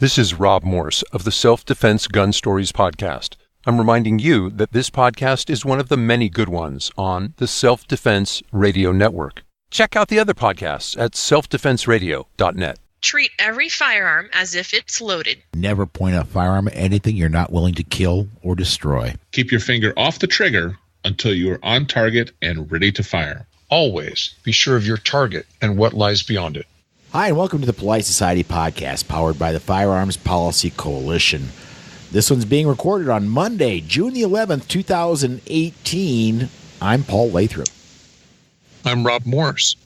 This is Rob Morse of the Self-Defense Gun Stories podcast. I'm reminding you that this podcast is one of the many good ones on the Self-Defense Radio Network. Check out the other podcasts at selfdefenseradio.net. Treat every firearm as if it's loaded. Never point a firearm at anything you're not willing to kill or destroy. Keep your finger off the trigger until you are on target and ready to fire. Always be sure of your target and what lies beyond it. Hi, and welcome to the Polite Society podcast, powered by the Firearms Policy Coalition. This one's being recorded on Monday, June the 11th, 2018. I'm Paul Lathrop. I'm Rob Morse.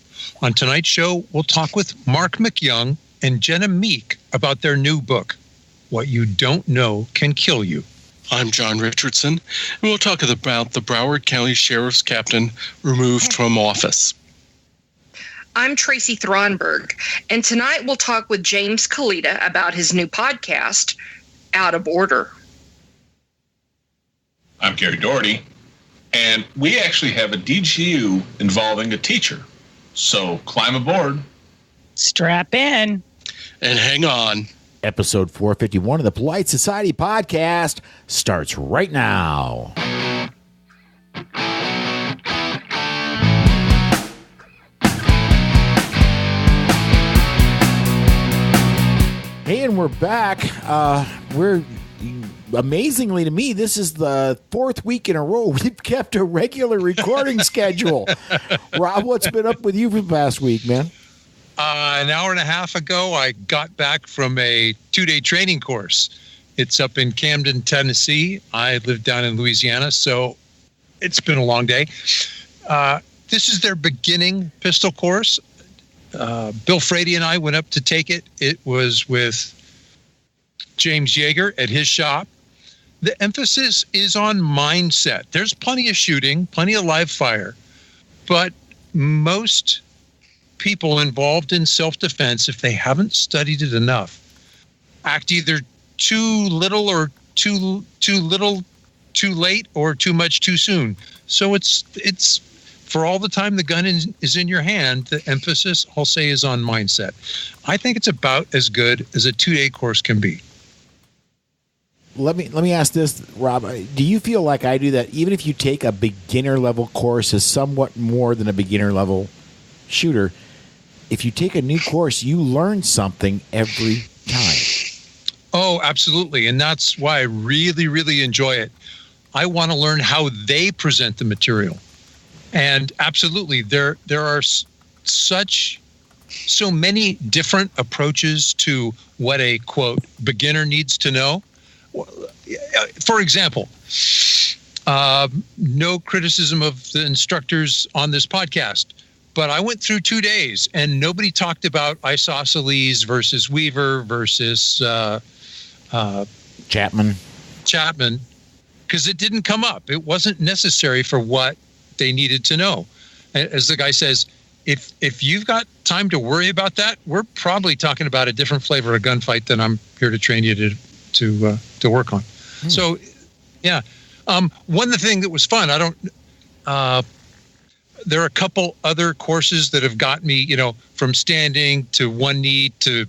On tonight's show, we'll talk with Mark McYoung and Jenna Meek about their new book, What You Don't Know Can Kill You. I'm John Richardson, and we'll talk about the Broward County Sheriff's Captain removed from office. I'm Tracy Thronberg, and tonight we'll talk with James Kaleda about his new podcast, Out of Order. I'm Gary Doherty, and we actually have a DGU involving a teacher. So climb aboard. Strap in. And hang on. Episode 451 of the Polite Society podcast starts right now. Hey, and we're back. We're amazingly to me, this is the fourth week in a row we've kept a regular recording schedule. Rob, what's been up with you for the past week, man? An hour and a half ago, I got back from a 2-day training course. It's up in Camden, Tennessee. I live down in Louisiana, so it's been a long day. This is their beginning pistol course. Bill Frady and I went up to take it. It was with James Yeager at his shop. The emphasis is on mindset. There's plenty of shooting, plenty of live fire, but most people involved in self-defense, if they haven't studied it enough, act either too little or too little, too late, or too much too soon. So it's for all the time the gun is in your hand, the emphasis, I'll say, is on mindset. I think it's about as good as a 2-day course can be. Let me ask this, Rob. Do you feel like I do that even if you take a beginner level course as somewhat more than a beginner level shooter, if you take a new course, you learn something every time? Oh, absolutely. And that's why I really, really enjoy it. I want to learn how they present the material. And absolutely, there are so many different approaches to what a, quote, beginner needs to know. For example, no criticism of the instructors on this podcast, but I went through 2 days and nobody talked about isosceles versus Weaver versus Chapman, because it didn't come up. It wasn't necessary for what they needed to know. As the guy says, if you've got time to worry about that, we're probably talking about a different flavor of gunfight than I'm here to train you to work on. So, yeah. One thing that was fun, there are a couple other courses that have got me, from standing to one knee to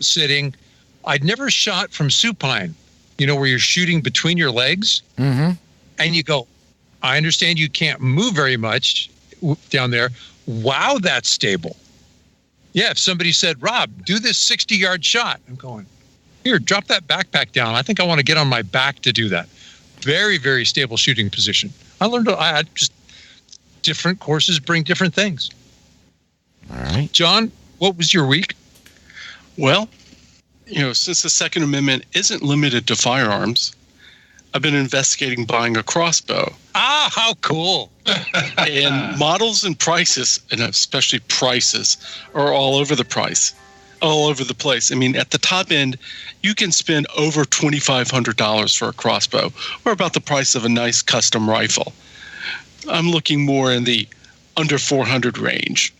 sitting. I'd never shot from supine, where you're shooting between your legs. Mm-hmm. And you go, I understand you can't move very much down there. Wow, that's stable. Yeah, if somebody said, Rob, do this 60-yard shot, I'm going, here, drop that backpack down. I think I want to get on my back to do that. Very, very stable shooting position. I just different courses bring different things. All right. John, what was your week? Well, since the Second Amendment isn't limited to firearms, I've been investigating buying a crossbow. Ah, how cool. And models and prices, and especially prices, are all over the place. I mean, at the top end, you can spend over $2,500 for a crossbow, or about the price of a nice custom rifle. I'm looking more in the under $400 range.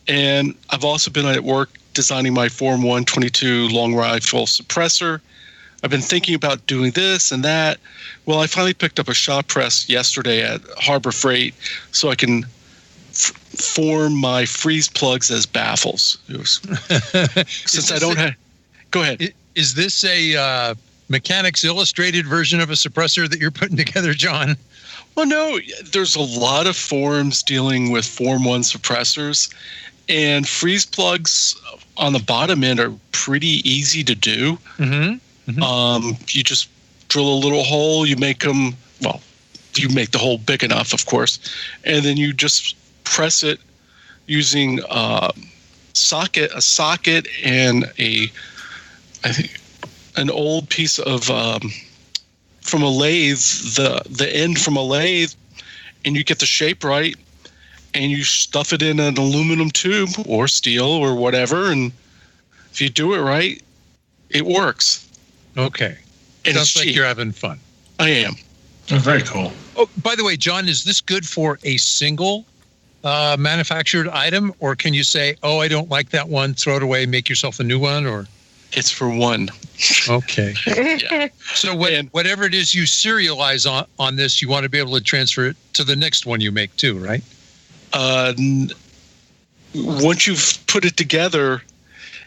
And I've also been at work designing my Form 122 long rifle suppressor. I've been thinking about doing this and that. Well, I finally picked up a shot press yesterday at Harbor Freight so I can form my freeze plugs as baffles. Since I don't have... Go ahead. Is this a Mechanics Illustrated version of a suppressor that you're putting together, John? Well, no, there's a lot of forums dealing with Form 1 suppressors, and freeze plugs on the bottom end are pretty easy to do. Mm-hmm. Mm-hmm. You just drill a little hole, you make them, well, you make the hole big enough, of course, and then you just press it using a socket and I think an old piece of from a lathe, the end from a lathe, and you get the shape right, and you stuff it in an aluminum tube or steel or whatever, and if you do it right, it works. Okay. And Sounds like you're having fun. I am. Oh, very cool. Oh, by the way, John, is this good for a single manufactured item, or can you say, "Oh, I don't like that one, throw it away, make yourself a new one"? Or It's for one. Okay. Yeah. So whatever it is you serialize on this, you want to be able to transfer it to the next one you make too, right? Once you've put it together,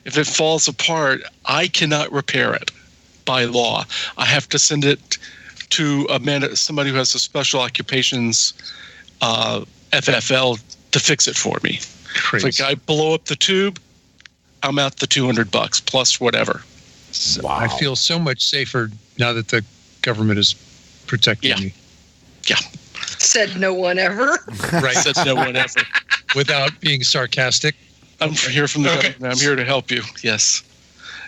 if it falls apart, I cannot repair it by law. I have to send it to somebody who has a special occupations FFL to fix it for me. Crazy. It's like I blow up the tube, I'm out the $200 plus whatever. Wow. I feel so much safer now that the government is protecting me. Yeah. Said no one ever. Right. Said no one ever. Without being sarcastic. I'm here from the government. I'm here to help you. Yes.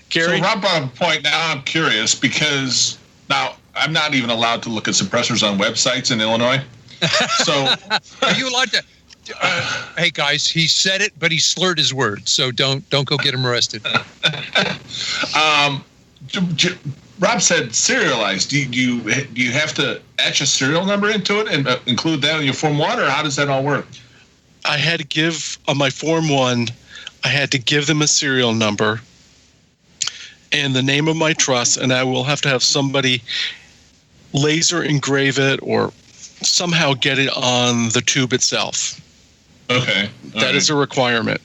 Gary? So Rob brought up a point. Now I'm curious because now I'm not even allowed to look at suppressors on websites in Illinois. So are you allowed to? Hey guys, he said it, but he slurred his words. So don't go get him arrested. Rob said serialized. Do you have to etch a serial number into it and include that in your Form 1, or how does that all work? I had to give, on my Form 1, I had to give them a serial number and the name of my truss, and I will have to have somebody laser engrave it or somehow get it on the tube itself. Okay. That is a requirement.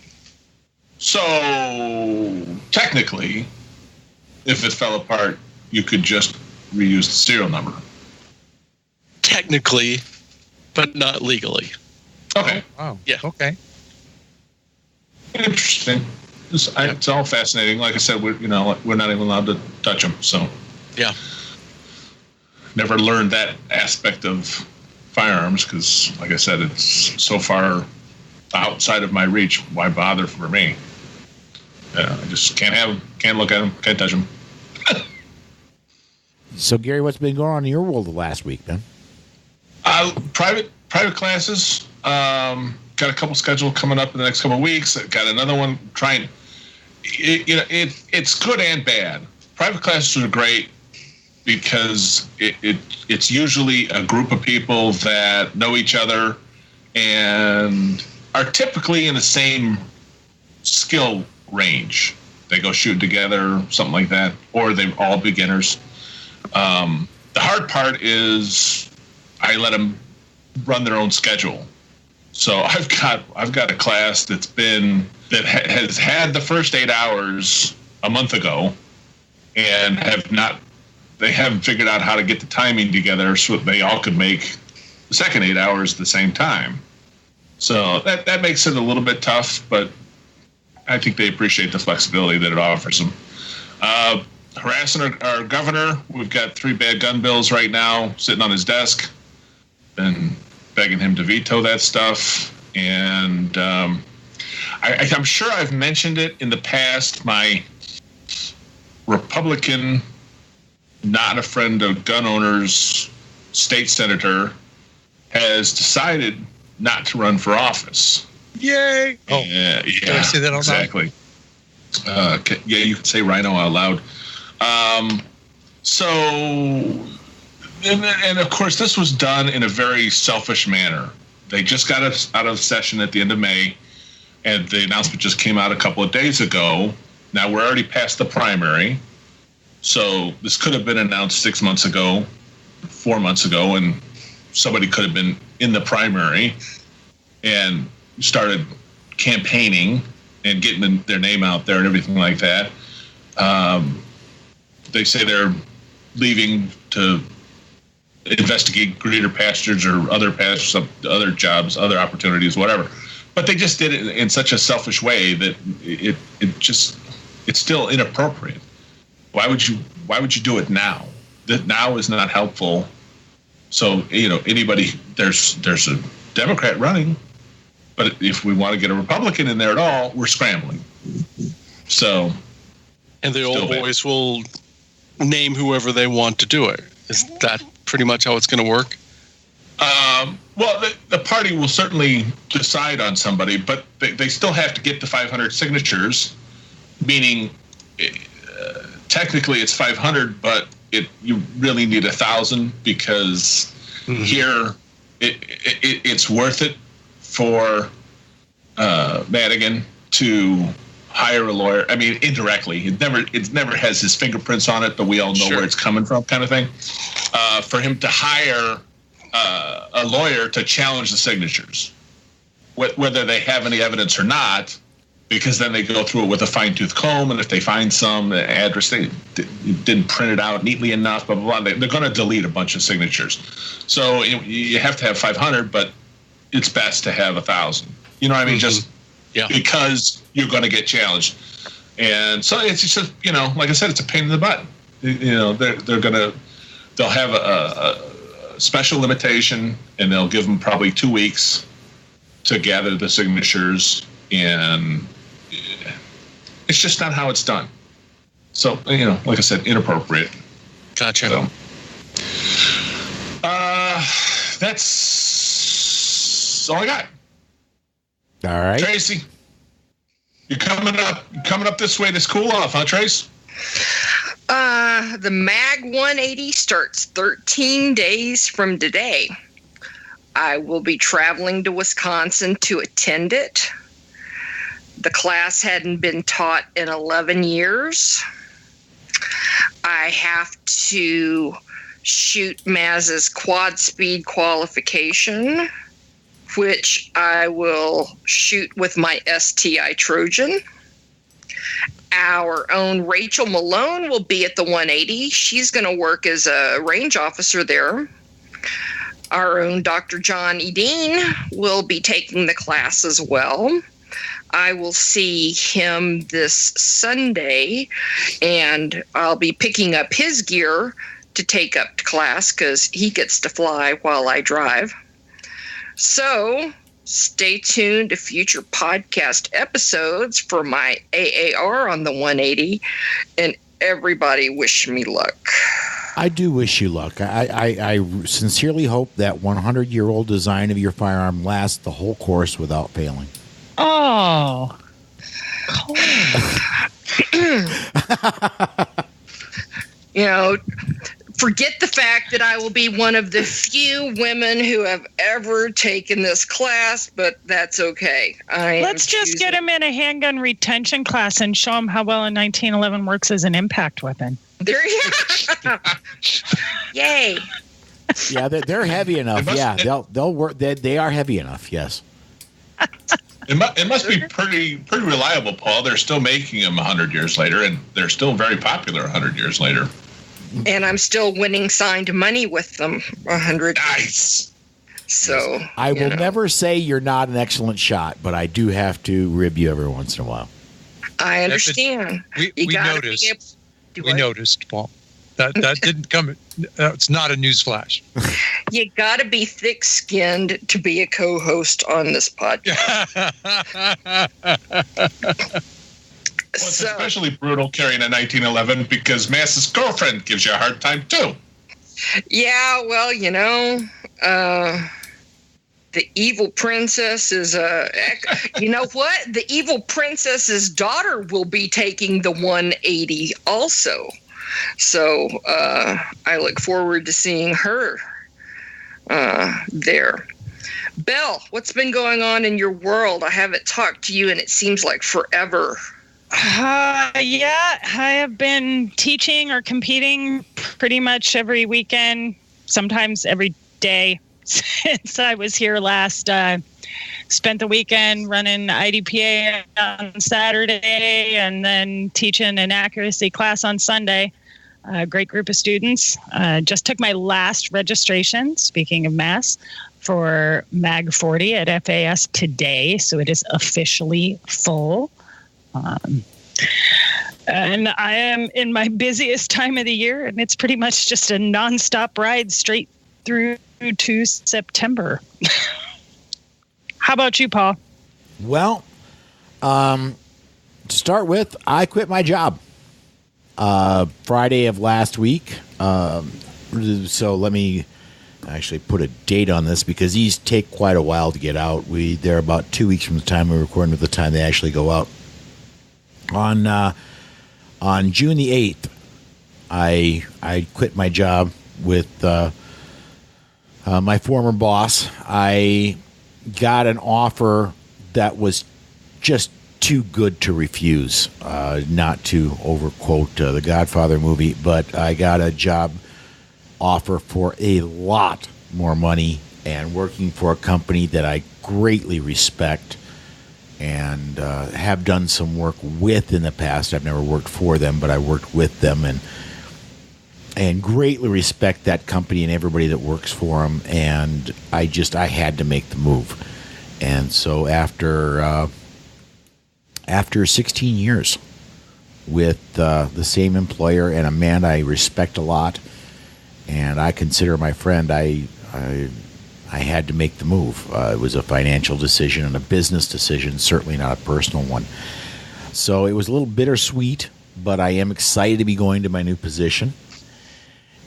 So, technically, if it fell apart, you could just reuse the serial number. Technically, but not legally. Okay. Oh, Yeah. Okay. Interesting. It's all fascinating. Like I said, we're not even allowed to touch them. So, Yeah. never learned that aspect of firearms because, like I said, it's so far outside of my reach. Why bother for me? I just can't have them, can't look at them, can't touch them. So, Gary, what's been going on in your world the last week, man? Private classes. Got a couple scheduled coming up in the next couple of weeks. Got another one trying. It's good and bad. Private classes are great because it's usually a group of people that know each other and are typically in the same skill range. They go shoot together, something like that, or they're all beginners. The hard part is I let them run their own schedule. So I've got a class that has had the first 8 hours a month ago, and they haven't figured out how to get the timing together so they all could make the second 8 hours at the same time. So that makes it a little bit tough, but I think they appreciate the flexibility that it offers them. Harassing our governor, we've got 3 bad gun bills right now sitting on his desk. Been begging him to veto that stuff. And I'm sure I've mentioned it in the past. My Republican, not a friend of gun owners, state senator has decided not to run for office. Yay! Oh, yeah. Can I say that out loud? Exactly. Yeah, you can say rhino out loud. And of course, this was done in a very selfish manner. They just got us out of session at the end of May, and the announcement just came out a couple of days ago. Now, we're already past the primary, so this could have been announced 6 months ago, 4 months ago, and somebody could have been in the primary and started campaigning and getting their name out there and everything like that. they say they're leaving to investigate greener pastures or other pastures, other jobs, other opportunities, whatever. But they just did it in such a selfish way that it's still inappropriate. Why would you do it now? That now is not helpful. So, anybody, there's a Democrat running, but if we want to get a Republican in there at all, we're scrambling. So, and the old boys will name whoever they want to do it. Is that pretty much how it's going to work? Well, the party will certainly decide on somebody, but they still have to get to 500 signatures, meaning technically it's 500, but you really need 1,000 because here it's worth it for Madigan to hire a lawyer. I mean, indirectly, it never has his fingerprints on it, but we all know where it's coming from, kind of thing. For him to hire a lawyer to challenge the signatures, whether they have any evidence or not, because then they go through it with a fine-tooth comb, and if they find some address they didn't print it out neatly enough, blah, blah, blah, they're going to delete a bunch of signatures. So you have to have 500, but it's best to have 1,000. You know what I mean? Just because you're going to get challenged. And so it's just, like I said, it's a pain in the butt. They'll have a special limitation, and they'll give them probably 2 weeks to gather the signatures, and it's just not how it's done. So, like I said, inappropriate. Gotcha. So, that's all I got. All right. Tracy, you're coming up this way to cool off, huh, Trace? The MAG 180 starts 13 days from today. I will be traveling to Wisconsin to attend it. The class hadn't been taught in 11 years. I have to shoot Maz's quad speed qualification, which I will shoot with my STI Trojan. Our own Rachel Malone will be at the 180. She's going to work as a range officer there. Our own Dr. John Edine will be taking the class as well. I will see him this Sunday, and I'll be picking up his gear to take up to class because he gets to fly while I drive. So stay tuned to future podcast episodes for my AAR on the 180, and everybody wish me luck. I do wish you luck. I sincerely hope that 100-year-old design of your firearm lasts the whole course without failing. Oh. Forget the fact that I will be one of the few women who have ever taken this class, but that's okay. Let's just get him in a handgun retention class and show him how well a 1911 works as an impact weapon. There you go. Yay. Yeah, they're heavy enough. They'll work. They are heavy enough. Yes. It must be pretty reliable, Paul. They're still making them 100 years later, and they're still very popular 100 years later. And I'm still winning signed money with them 100. Nice. So I will never say you're not an excellent shot, but I do have to rib you every once in a while. I understand. We noticed. We noticed, Paul. That didn't come. It's not a news flash. You got to be thick-skinned to be a co-host on this podcast. Well, it's especially brutal carrying a 1911 because Mass's girlfriend gives you a hard time too. Yeah, well, the evil princess is you know what? The evil princess's daughter will be taking the 180 also. So I look forward to seeing her there. Belle, what's been going on in your world? I haven't talked to you, and it seems like forever. Yeah, I have been teaching or competing pretty much every weekend, sometimes every day since I was here last. Spent the weekend running IDPA on Saturday and then teaching an accuracy class on Sunday. A great group of students. Just took my last registration, speaking of mass, for MAG 40 at FAS today. So it is officially full. And I am in my busiest time of the year, and it's pretty much just a nonstop ride straight through to September. How about you, Paul? Well, to start with, I quit my job Friday of last week. So let me actually put a date on this because these take quite a while to get out. They're about 2 weeks from the time we're recording to the time they actually go out. On June the 8th, I quit my job with my former boss. I got an offer that was just too good to refuse. Not to overquote the Godfather movie, but I got a job offer for a lot more money and working for a company that I greatly respect and have done some work with in the past. I've never worked for them, but I worked with them and greatly respect that company and everybody that works for them. And I had to make the move. And so after 16 years with the same employer and a man I respect a lot and I consider my friend, I had to make the move. It was a financial decision and a business decision, certainly not a personal one. So it was a little bittersweet, but I am excited to be going to my new position.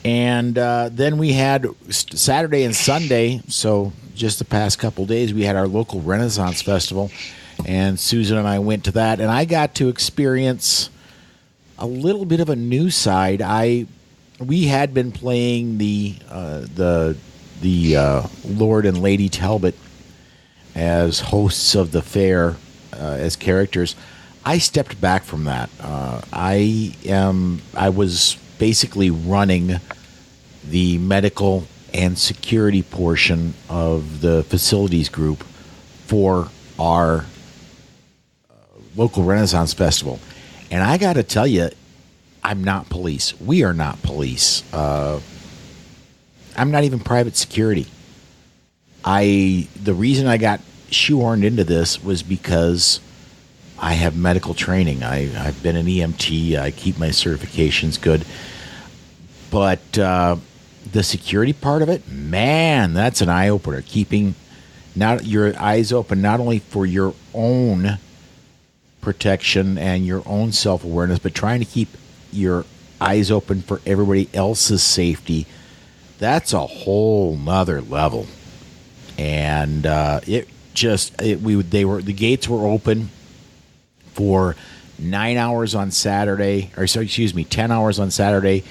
And then we had Saturday and Sunday, so just the past couple days, we had our local Renaissance Festival, and Susan and I went to that, and I got to experience a little bit of a new side. We had been playing the Lord and Lady Talbot as hosts of the fair as characters. I stepped back from that. I was basically running the medical and security portion of the facilities group for our local Renaissance Festival. And I got to tell you, I'm not police. We are not police. I'm not even private security. The reason I got shoehorned into this was because I have medical training. I've been an EMT. I keep my certifications good. But the security part of it, man, that's an eye-opener. Keeping your eyes open not only for your own protection and your own self-awareness, but trying to keep your eyes open for everybody else's safety. That's a whole nother level. And the gates were open for 9 hours on Saturday, 10 hours on Saturday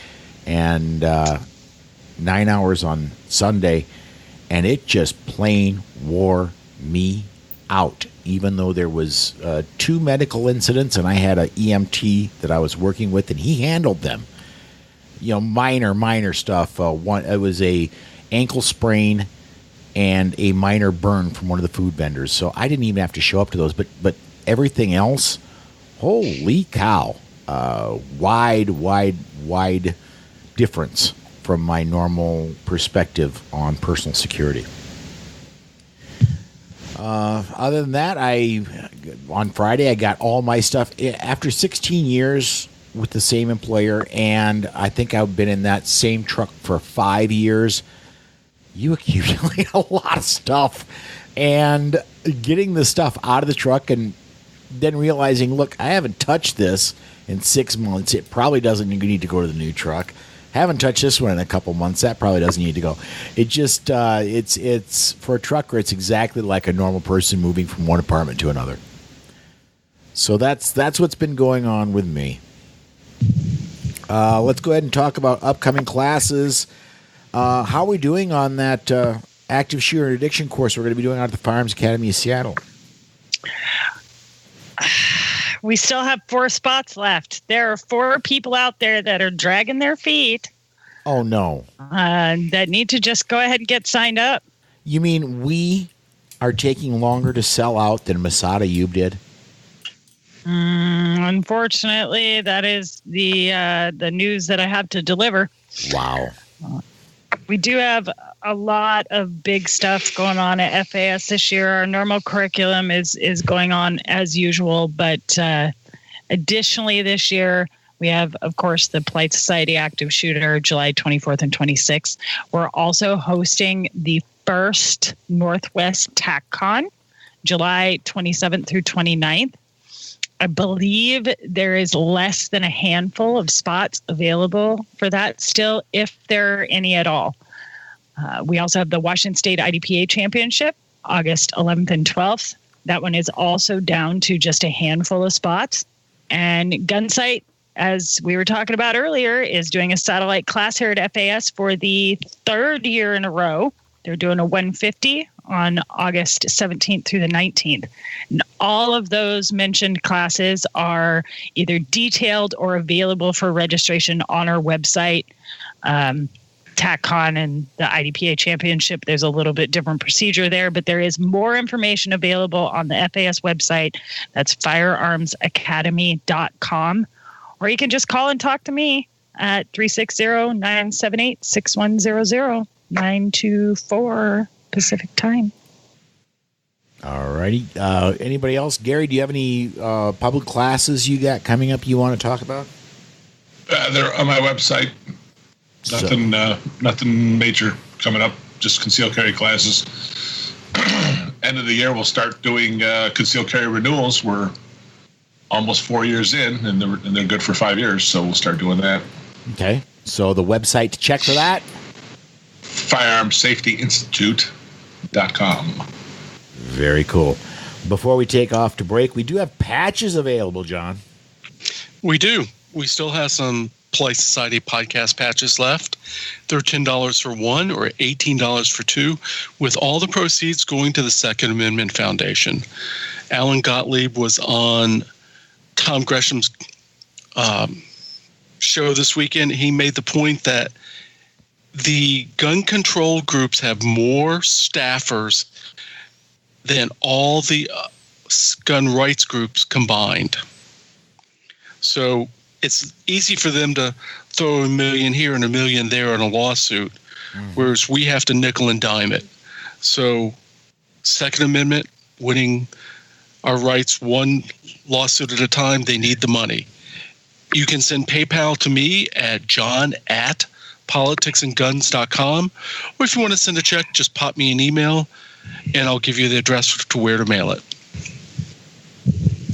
and 9 hours on Sunday, and it just plain wore me out. Even though there was 2 medical incidents, and I had an EMT that I was working with, and he handled them. Minor stuff. It was a ankle sprain and a minor burn from one of the food vendors. So I didn't even have to show up to those. But everything else, holy cow! Wide difference from my normal perspective on personal security. Other than that, on Friday I got all my stuff. After 16 years with the same employer, and I think I've been in that same truck for 5 years, you accumulate a lot of stuff. And getting the stuff out of the truck and then realizing, look, I haven't touched this in 6 months. It probably doesn't need to go to the new truck. Haven't touched this one in a couple months. That probably doesn't need to go. It just it's for a trucker. It's exactly like a normal person moving from one apartment to another. So that's what's been going on with me. Let's go ahead and talk about upcoming classes. How are we doing on that active shooter and addiction course we're going to be doing out at the Firearms Academy of Seattle? We still have 4 spots left. There are 4 people out there that are dragging their feet. Oh, no. That need to just go ahead and get signed up. You mean we are taking longer to sell out than Masada Yub did? Unfortunately, that is the news that I have to deliver. Wow. We do have a lot of big stuff going on at FAS this year. Our normal curriculum is going on as usual, but additionally this year, we have, of course, the Polite Society Active Shooter, July 24th and 26th. We're also hosting the first Northwest TACCon, July 27th through 29th. I believe there is less than a handful of spots available for that still, if there are any at all. We also have the Washington State IDPA Championship, August 11th and 12th. That one is also down to just a handful of spots. And Gunsight, as we were talking about earlier, is doing a satellite class here at FAS for the third year in a row. They're doing a 150 on August 17th through the 19th. And all of those mentioned classes are either detailed or available for registration on our website. TACCon and the IDPA Championship, there's a little bit different procedure there, but there is more information available on the FAS website. That's firearmsacademy.com. Or you can just call and talk to me at 360-978-6100, 924 Pacific time. All righty. Anybody else? Gary, do you have any public classes you got coming up you want to talk about? They're on my website. Nothing major coming up. Just concealed carry classes. End of the year, we'll start doing concealed carry renewals. We're almost 4 years in, and they're good for 5 years, so we'll start doing that. Okay. So the website to check for that? FirearmSafetyInstitute.com. Very cool. Before we take off to break, we do have patches available, John. We do. We still have some Polite Society podcast patches left. They're $10 for one or $18 for two, with all the proceeds going to the Second Amendment Foundation. Alan Gottlieb was on Tom Gresham's show this weekend. He made the point that the gun control groups have more staffers than all the gun rights groups combined. So it's easy for them to throw $1 million here and $1 million there in a lawsuit, whereas we have to nickel and dime it. So Second Amendment, winning our rights one lawsuit at a time, they need the money. You can send PayPal to me at john@politicsandguns.com, or if you want to send a check, just pop me an email, and I'll give you the address to where to mail it.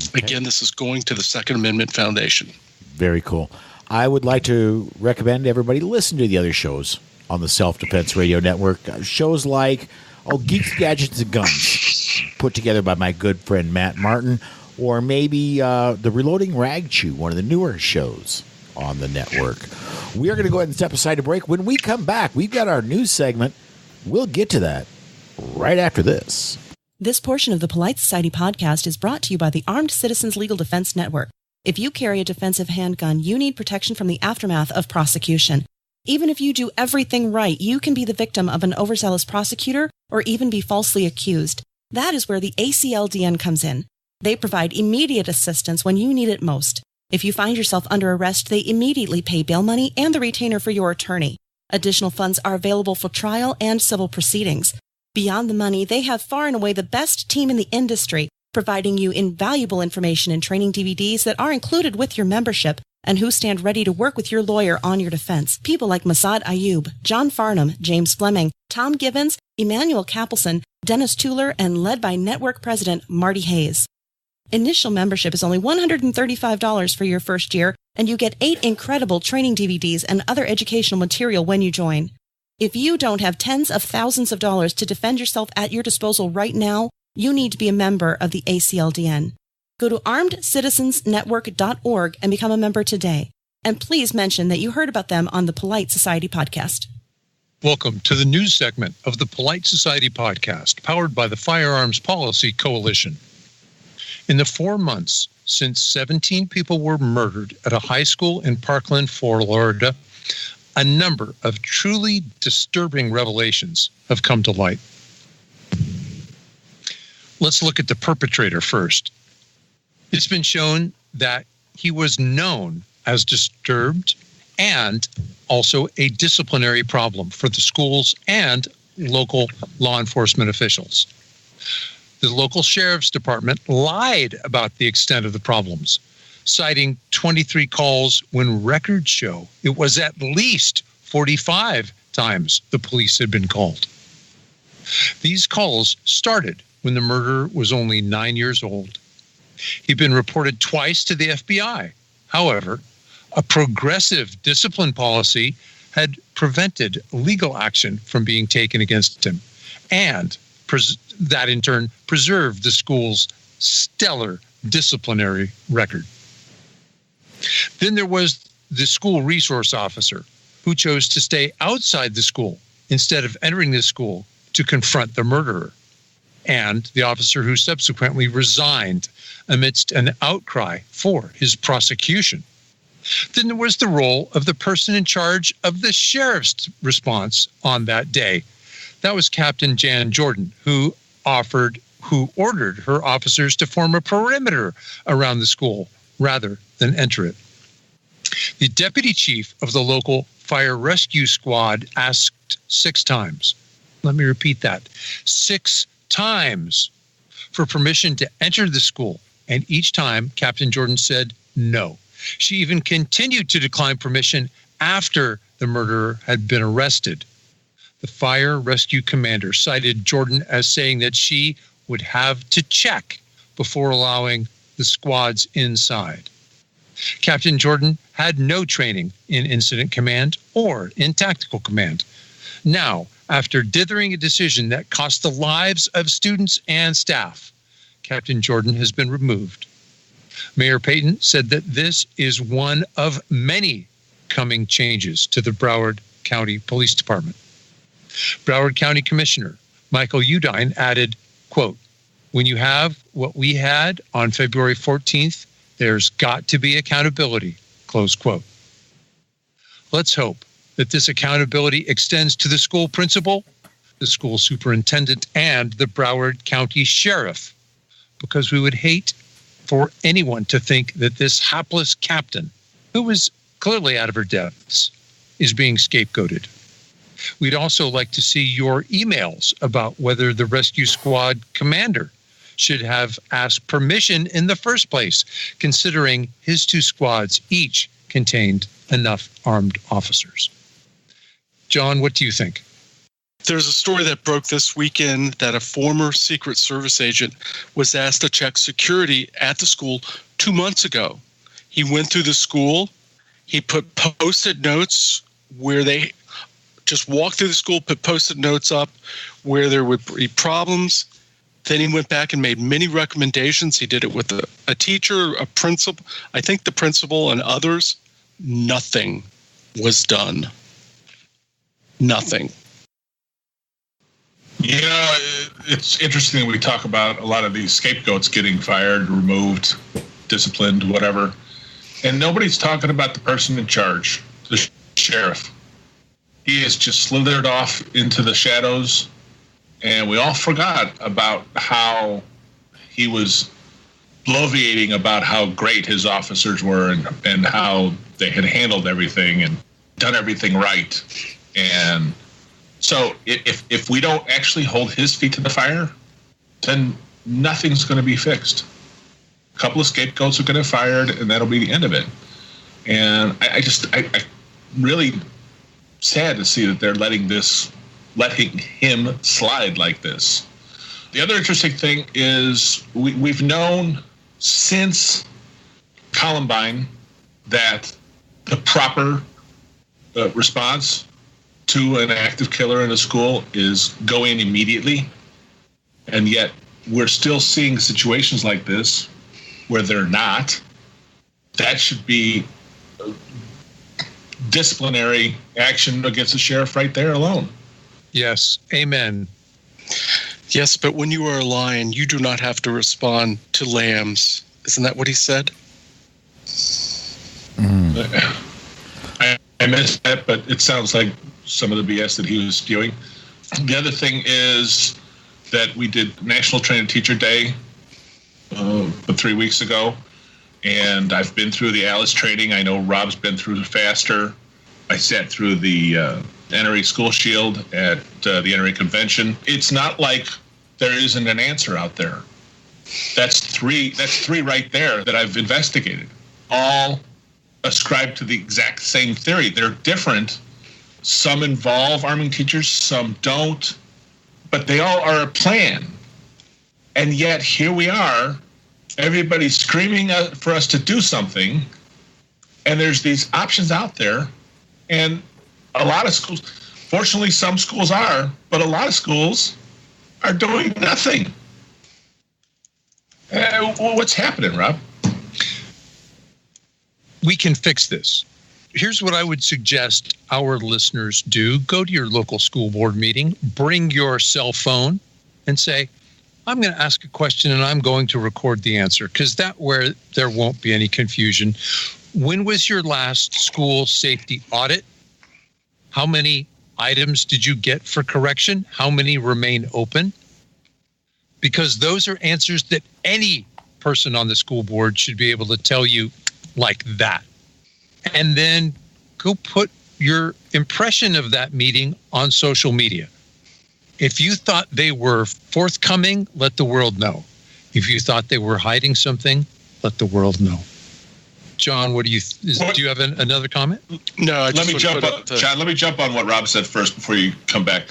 Okay. Again, this is going to the Second Amendment Foundation. Very cool. I would like to recommend everybody listen to the other shows on the Self-Defense Radio Network. Shows like Geeks, Gadgets, and Guns, put together by my good friend Matt Martin, or maybe the Reloading Rag Chew, one of the newer shows on the network. We are going to go ahead and step aside to break. When we come back, we've got our news segment. We'll get to that right after this. This portion of the Polite Society podcast is brought to you by the Armed Citizens Legal Defense Network. If you carry a defensive handgun, you need protection from the aftermath of prosecution. Even if you do everything right, you can be the victim of an overzealous prosecutor or even be falsely accused. That is where the ACLDN comes in. They provide immediate assistance when you need it most. If you find yourself under arrest, they immediately pay bail money and the retainer for your attorney. Additional funds are available for trial and civil proceedings. Beyond the money, they have far and away the best team in the industry, providing you invaluable information and training DVDs that are included with your membership and who stand ready to work with your lawyer on your defense. People like Masad Ayub, John Farnham, James Fleming, Tom Gibbons, Emmanuel Capelson, Dennis Tueller, and led by network president Marty Hayes. Initial membership is only $135 for your first year, and you get 8 incredible training DVDs and other educational material when you join. If you don't have tens of thousands of dollars to defend yourself at your disposal right now, you need to be a member of the ACLDN. Go to armedcitizensnetwork.org and become a member today. And please mention that you heard about them on the Polite Society podcast. Welcome to the news segment of the Polite Society podcast, powered by the Firearms Policy Coalition. In the 4 months since 17 people were murdered at a high school in Parkland, Florida, a number of truly disturbing revelations have come to light. Let's look at the perpetrator first. It's been shown that he was known as disturbed and also a disciplinary problem for the schools and local law enforcement officials. The local sheriff's department lied about the extent of the problems, citing 23 calls when records show it was at least 45 times the police had been called. These calls started when the murderer was only 9 years old. He'd been reported twice to the FBI. However, a progressive discipline policy had prevented legal action from being taken against him, and that in turn preserved the school's stellar disciplinary record. Then there was the school resource officer who chose to stay outside the school instead of entering the school to confront the murderer, and the officer who subsequently resigned amidst an outcry for his prosecution. Then there was the role of the person in charge of the sheriff's response on that day. That was Captain Jan Jordan, who ordered her officers to form a perimeter around the school rather than enter it. The deputy chief of the local fire rescue squad asked 6 times. Let me repeat that. 6 times for permission to enter the school. And each time, Captain Jordan said no. She even continued to decline permission after the murderer had been arrested. The fire rescue commander cited Jordan as saying that she would have to check before allowing the squads inside. Captain Jordan had no training in incident command or in tactical command. Now, after dithering a decision that cost the lives of students and staff, Captain Jordan has been removed. Mayor Payton said that this is one of many coming changes to the Broward County Police Department. Broward County Commissioner Michael Udine added, quote, "When you have what we had on February 14th, there's got to be accountability," close quote. Let's hope that this accountability extends to the school principal, the school superintendent, and the Broward County Sheriff, because we would hate for anyone to think that this hapless captain, who was clearly out of her depths, is being scapegoated. We'd also like to see your emails about whether the rescue squad commander should have asked permission in the first place, considering his 2 squads each contained enough armed officers. John, what do you think? There's a story that broke this weekend that a former Secret Service agent was asked to check security at the school 2 months ago. He went through the school. He put Post-it notes where they just walked through the school, put Post-it notes up where there would be problems. Then he went back and made many recommendations. He did it with a teacher, a principal, I think the principal and others. Nothing was done. Nothing. You know, it's interesting we talk about a lot of these scapegoats getting fired, removed, disciplined, whatever. And nobody's talking about the person in charge, the sheriff. He has just slithered off into the shadows, and we all forgot about how he was bloviating about how great his officers were and how they had handled everything and done everything right. And so if we don't actually hold his feet to the fire, then nothing's going to be fixed. A couple of scapegoats are going to get fired, and that'll be the end of it. And I really sad to see that they're letting him slide like this. The other interesting thing is we've known since Columbine that the proper response to an active killer in a school is go in immediately. And yet we're still seeing situations like this where they're not. That should be disciplinary action against the sheriff right there alone. Yes. Amen. Yes, but when you are a lion, you do not have to respond to lambs. Isn't that what he said? I missed that, but it sounds like some of the BS that he was spewing. The other thing is that we did National Trainer Teacher Day, 3 weeks ago, and I've been through the Alice training. I know Rob's been through the FASTER. I sat through the NRA School Shield at the NRA convention. It's not like there isn't an answer out there. That's three right there that I've investigated. All ascribe to the exact same theory. They're different. Some involve arming teachers, some don't, but they all are a plan. And yet here we are, everybody's screaming for us to do something, and there's these options out there, and a lot of schools, fortunately some schools are, but a lot of schools are doing nothing. What's happening, Rob? We can fix this. Here's what I would suggest our listeners do. Go to your local school board meeting, bring your cell phone, and say, I'm going to ask a question and I'm going to record the answer, because that way there won't be any confusion. When was your last school safety audit? How many items did you get for correction? How many remain open? Because those are answers that any person on the school board should be able to tell you like that. And then go put your impression of that meeting on social media. If you thought they were forthcoming, let the world know. If you thought they were hiding something, let the world know. John, do you have another comment? No, let me jump on, John, let me jump on what Rob said first before you come back.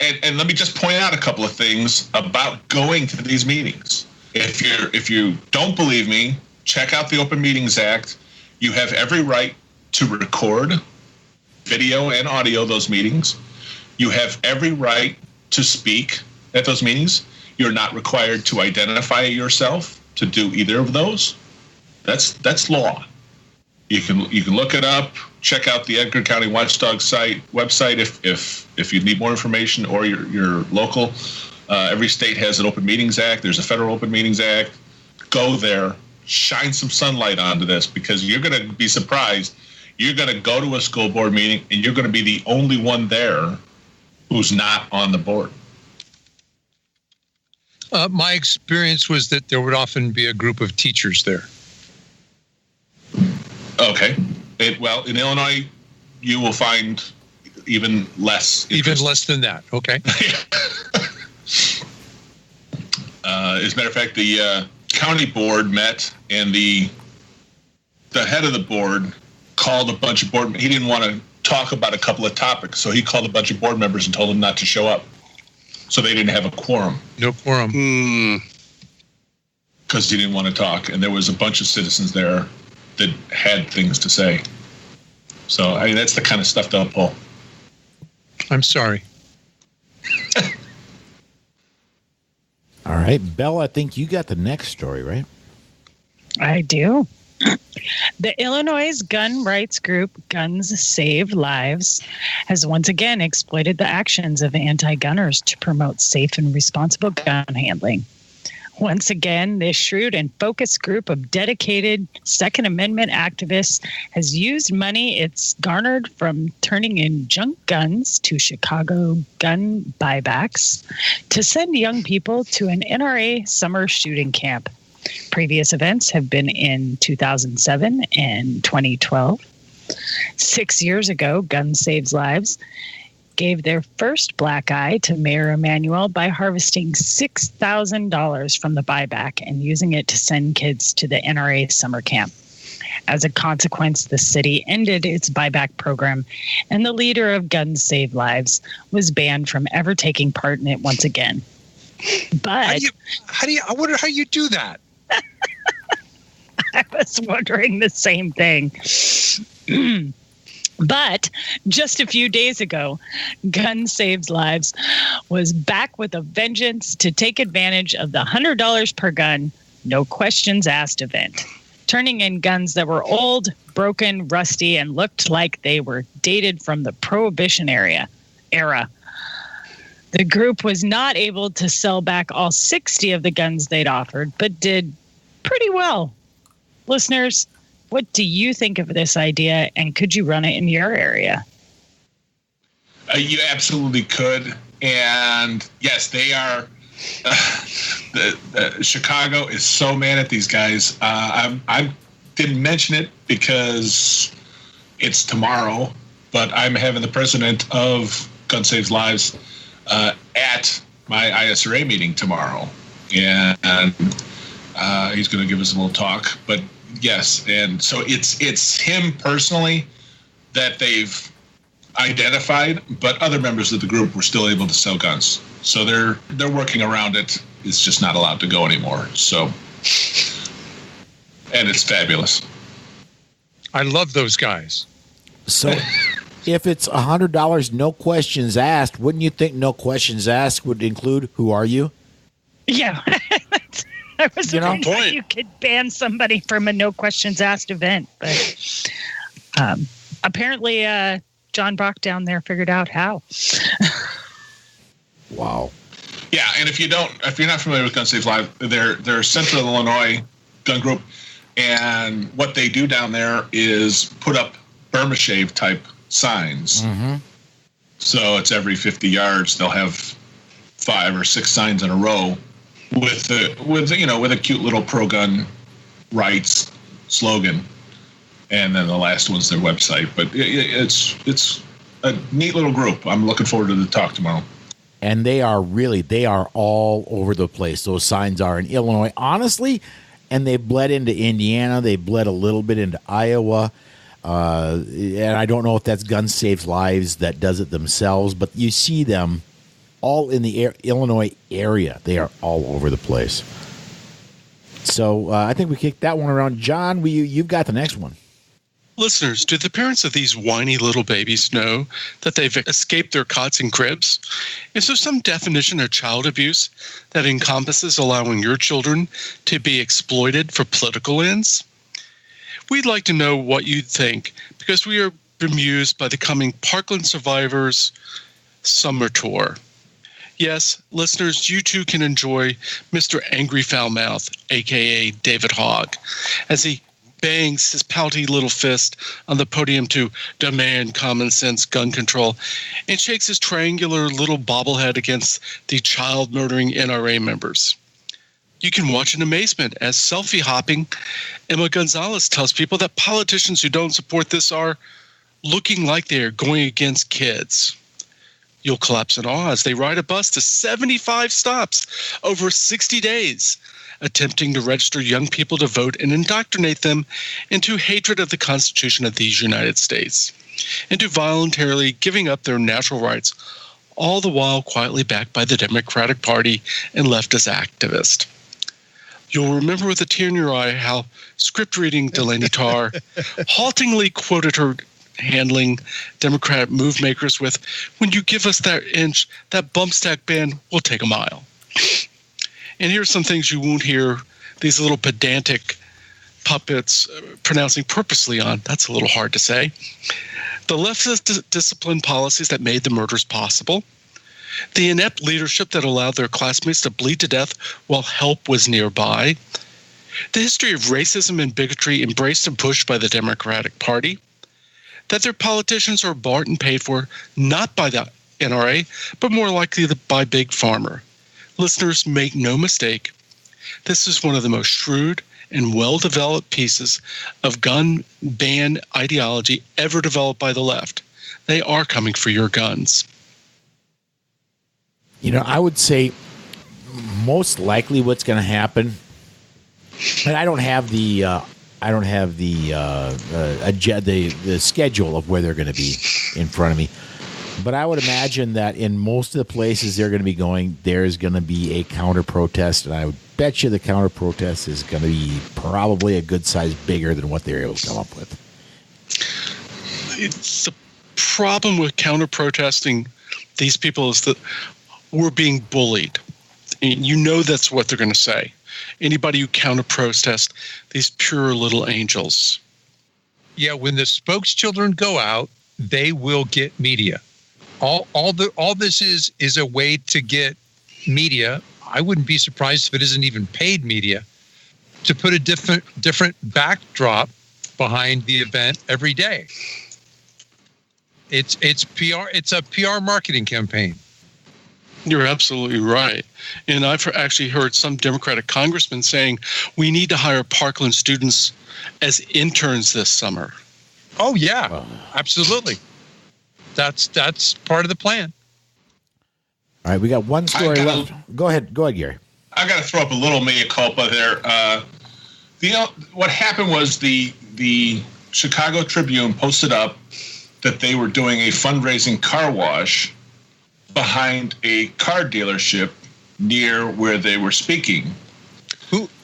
And let me just point out a couple of things about going to these meetings. If you don't believe me, check out the Open Meetings Act. You have every right to record video and audio those meetings. You have every right to speak at those meetings. You're not required to identify yourself to do either of those. That's law. You can look it up. Check out the Edgar County Watchdog website if you need more information, or your local. Every state has an Open Meetings Act. There's a federal Open Meetings Act. Go there. Shine some sunlight onto this, because you're going to be surprised. You're going to go to a school board meeting and you're going to be the only one there who's not on the board. My experience was that there would often be a group of teachers there. Okay. In Illinois, you will find even less. Even less than that. Okay. As a matter of fact, the county board met, and the head of the board called a bunch of board. He didn't want to talk about a couple of topics, so he called a bunch of board members and told them not to show up. So they didn't have a quorum. No quorum. Because he didn't want to talk, and there was a bunch of citizens there that had things to say. So I mean, that's the kind of stuff they'll pull. I'm sorry. All right, Belle, I think you got the next story, right? I do. The Illinois gun rights group Guns Save Lives has once again exploited the actions of anti-gunners to promote safe and responsible gun handling. Once again, this shrewd and focused group of dedicated Second Amendment activists has used money it's garnered from turning in junk guns to Chicago gun buybacks to send young people to an NRA summer shooting camp. Previous events have been in 2007 and 2012. 6 years ago, Guns Saves Lives gave their first black eye to Mayor Emanuel by harvesting $6,000 from the buyback and using it to send kids to the NRA summer camp. As a consequence, the city ended its buyback program, and the leader of Guns Save Lives was banned from ever taking part in it once again. But I wonder how you do that. I was wondering the same thing. But just a few days ago, Gun Saves Lives was back with a vengeance to take advantage of the $100 per gun, no questions asked event, turning in guns that were old, broken, rusty, and looked like they were dated from the Prohibition era. The group was not able to sell back all 60 of the guns they'd offered, but did pretty well. Listeners, what do you think of this idea, and could you run it in your area? You absolutely could. And yes, they are Chicago is so mad at these guys. I didn't mention it because it's tomorrow, but I'm having the president of Gun Saves Lives at my ISRA meeting tomorrow, and he's going to give us a little talk. But yes, and so it's him personally that they've identified, but other members of the group were still able to sell guns. So they're working around it. It's just not allowed to go anymore. So, and it's fabulous. I love those guys. So if it's $100, no questions asked, wouldn't you think no questions asked would include who are you? Yeah. I was wondering how you could ban somebody from a no questions asked event, but apparently John Brock down there figured out how. Wow. Yeah, and if you're not familiar with Gun Saves Live, they're Central Illinois gun group, and what they do down there is put up Burma shave type signs. Mm-hmm. So it's every 50 yards they'll have 5 or 6 signs in a row with a cute little pro gun rights slogan, and then the last one's their website. But it's a neat little group. I'm looking forward to the talk tomorrow. And they are all over the place. Those signs are in Illinois, honestly, and they bled into Indiana. They bled a little bit into Iowa. And I don't know if that's Gun Saves Lives that does it themselves, but you see them all in the Illinois area. They are all over the place. So I think we kicked that one around. John, you've got the next one. Listeners, do the parents of these whiny little babies know that they've escaped their cots and cribs? Is there some definition of child abuse that encompasses allowing your children to be exploited for political ends? We'd like to know what you think, because we are bemused by the coming Parkland Survivors Summer Tour. Yes, listeners, you too can enjoy Mr. Angry Foulmouth, a.k.a. David Hogg, as he bangs his pouty little fist on the podium to demand common sense gun control and shakes his triangular little bobblehead against the child-murdering NRA members. You can watch in amazement as selfie-hopping Emma Gonzalez tells people that politicians who don't support this are looking like they are going against kids. You'll collapse in awe as they ride a bus to 75 stops over 60 days, attempting to register young people to vote and indoctrinate them into hatred of the Constitution of these United States, into voluntarily giving up their natural rights, all the while quietly backed by the Democratic Party and leftist activists. You'll remember with a tear in your eye how script-reading Delaney Tarr haltingly quoted her handling Democratic move makers with, "When you give us that inch, that bump stack ban, we'll take a mile." And here's some things you won't hear these little pedantic puppets pronouncing purposely on. That's a little hard to say. The leftist discipline policies that made the murders possible. The inept leadership that allowed their classmates to bleed to death while help was nearby. The history of racism and bigotry embraced and pushed by the Democratic Party. That their politicians are bought and paid for not by the NRA, but more likely by Big Pharma. Listeners, make no mistake, this is one of the most shrewd and well-developed pieces of gun ban ideology ever developed by the left. They are coming for your guns. You know, I would say most likely what's going to happen, and I don't have the schedule of where they're going to be in front of me. But I would imagine that in most of the places they're going to be going, there's going to be a counter-protest, and I would bet you the counter-protest is going to be probably a good size bigger than what they're able to come up with. It's the problem with counter-protesting these people is that we're being bullied. And you know that's what they're going to say. Anybody who counter-protest, these pure little angels. Yeah, when the spokes-children go out, they will get media. All this is a way to get media. I wouldn't be surprised if it isn't even paid media, to put a different backdrop behind the event every day. It's PR. It's a PR marketing campaign. You're absolutely right. And I've actually heard some Democratic congressmen saying we need to hire Parkland students as interns this summer. Oh, yeah, absolutely. That's part of the plan. All right, we got one story left. Go ahead, Gary. I got to throw up a little mea culpa there. What happened was the Chicago Tribune posted up that they were doing a fundraising car wash behind a car dealership near where they were speaking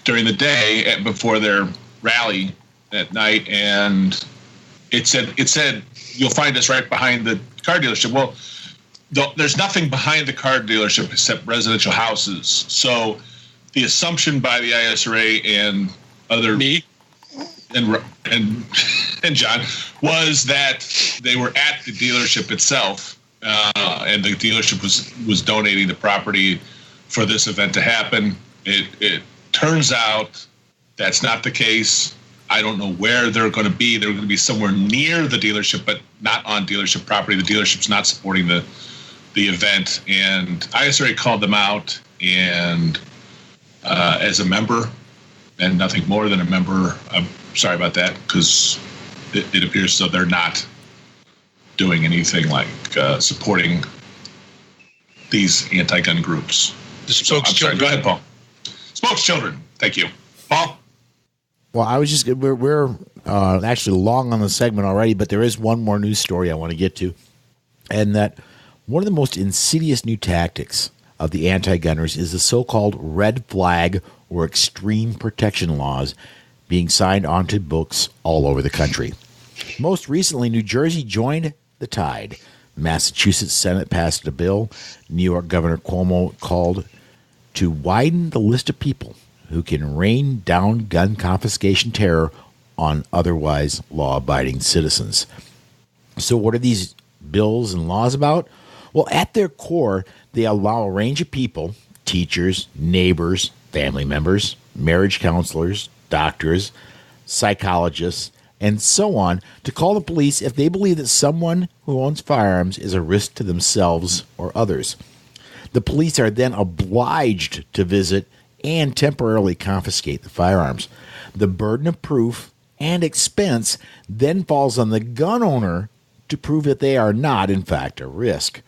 during the day before their rally at night, and it said you'll find us right behind the car dealership. Well, there's nothing behind the car dealership except residential houses. So the assumption by the ISRA and other and John was that they were at the dealership itself, and the dealership was donating the property for this event to happen. It turns out that's not the case. I don't know where they're going to be. They're going to be somewhere near the dealership, but not on dealership property. The dealership's not supporting the event, and ISRA called them out, and as a member, and nothing more than a member, I'm sorry about that, because it appears so they're not doing anything like supporting these anti-gun groups. The spokes-children. Go ahead, Paul. Spokes-children. Thank you. Paul? Well, I was just we're actually long on the segment already, but there is one more news story I want to get to, and that one of the most insidious new tactics of the anti-gunners is the so-called red flag or extreme protection laws being signed onto books all over the country. Most recently, New Jersey joined the tide. The Massachusetts Senate passed a bill. New York Governor Cuomo called to widen the list of people who can rain down gun confiscation terror on otherwise law-abiding citizens. So what are these bills and laws about? Well, at their core, they allow a range of people, teachers, neighbors, family members, marriage counselors, doctors, psychologists, and so on, to call the police if they believe that someone who owns firearms is a risk to themselves or others. The police are then obliged to visit and temporarily confiscate the firearms. The burden of proof and expense then falls on the gun owner to prove that they are not, in fact, a risk.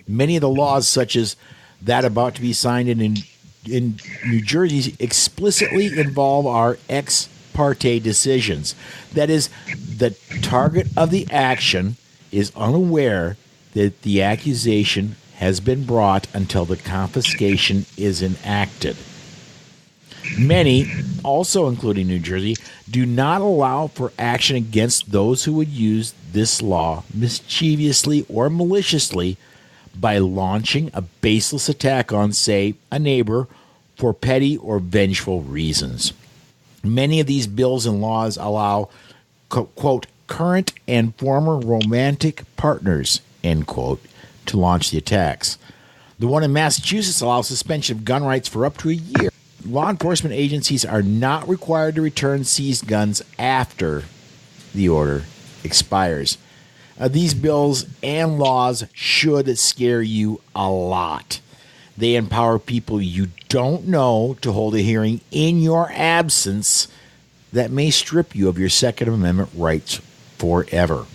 Many of the laws, such as that about to be signed in New Jersey, explicitly involve our ex parte decisions. That is, the target of the action is unaware that the accusation has been brought until the confiscation is enacted. Many, also including New Jersey, do not allow for action against those who would use this law mischievously or maliciously by launching a baseless attack on, say, a neighbor for petty or vengeful reasons. Many of these bills and laws allow, quote, current and former romantic partners, end quote, to launch the attacks. The one in Massachusetts allows suspension of gun rights for up to a year. Law enforcement agencies are not required to return seized guns after the order expires. These bills and laws should scare you a lot. They empower people you don't know to hold a hearing in your absence that may strip you of your Second Amendment rights forever.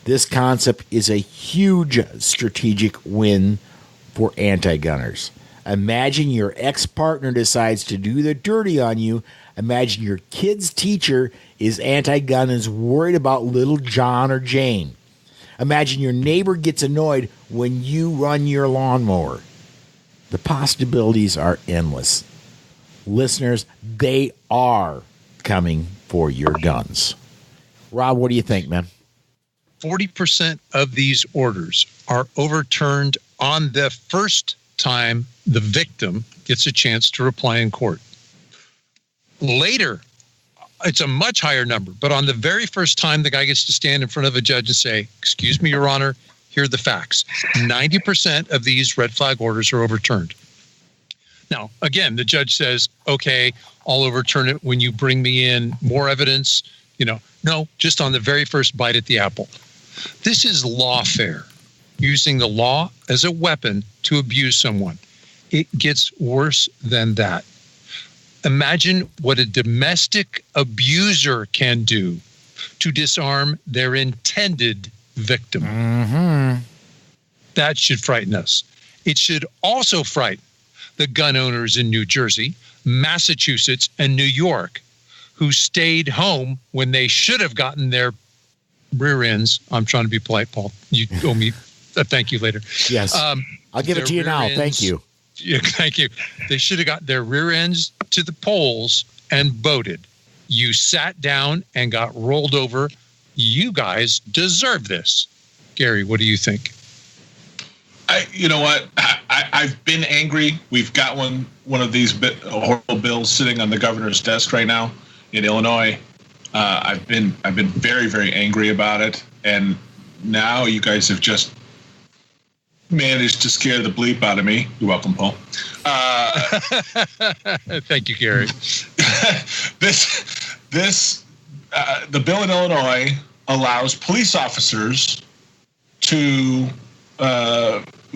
This concept is a huge strategic win for anti-gunners. Imagine your ex-partner decides to do the dirty on you. Imagine your kid's teacher is anti-gun and is worried about little John or Jane. Imagine your neighbor gets annoyed when you run your lawnmower. The possibilities are endless. Listeners, they are coming for your guns. Rob, what do you think, man? 40% of these orders are overturned on the first time the victim gets a chance to reply in court. Later, it's a much higher number, but on the very first time the guy gets to stand in front of a judge and say, "Excuse me, Your Honor, here are the facts." 90% of these red flag orders are overturned. Now, again, the judge says, "Okay, I'll overturn it when you bring me in more evidence." No, just on the very first bite at the apple. This is lawfare. using the law as a weapon to abuse someone. It gets worse than that. Imagine what a domestic abuser can do to disarm their intended victim. Mm-hmm. That should frighten us. It should also frighten the gun owners in New Jersey, Massachusetts, and New York who stayed home when they should have gotten their rear ends. I'm trying to be polite, Paul. You owe me a thank you later. Yes. I'll give it to you now. Thank you. Yeah, thank you. They should have got their rear ends to the polls and voted. You sat down and got rolled over. You guys deserve this. Gary, what do you think? You know what? I've been angry. We've got one of these horrible bills sitting on the governor's desk right now in Illinois. I've been very, very angry about it, and now you guys have just managed to scare the bleep out of me. You're welcome, Paul. Thank you, Gary. The bill in Illinois allows police officers to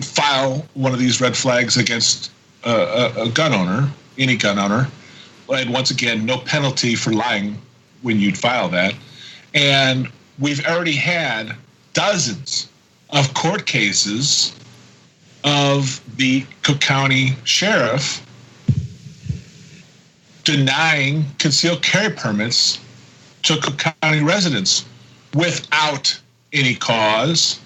file one of these red flags against a gun owner, any gun owner. And once again, no penalty for lying when you'd file that. And we've already had dozens of court cases of the Cook County Sheriff denying concealed carry permits to Cook County residents without any cause.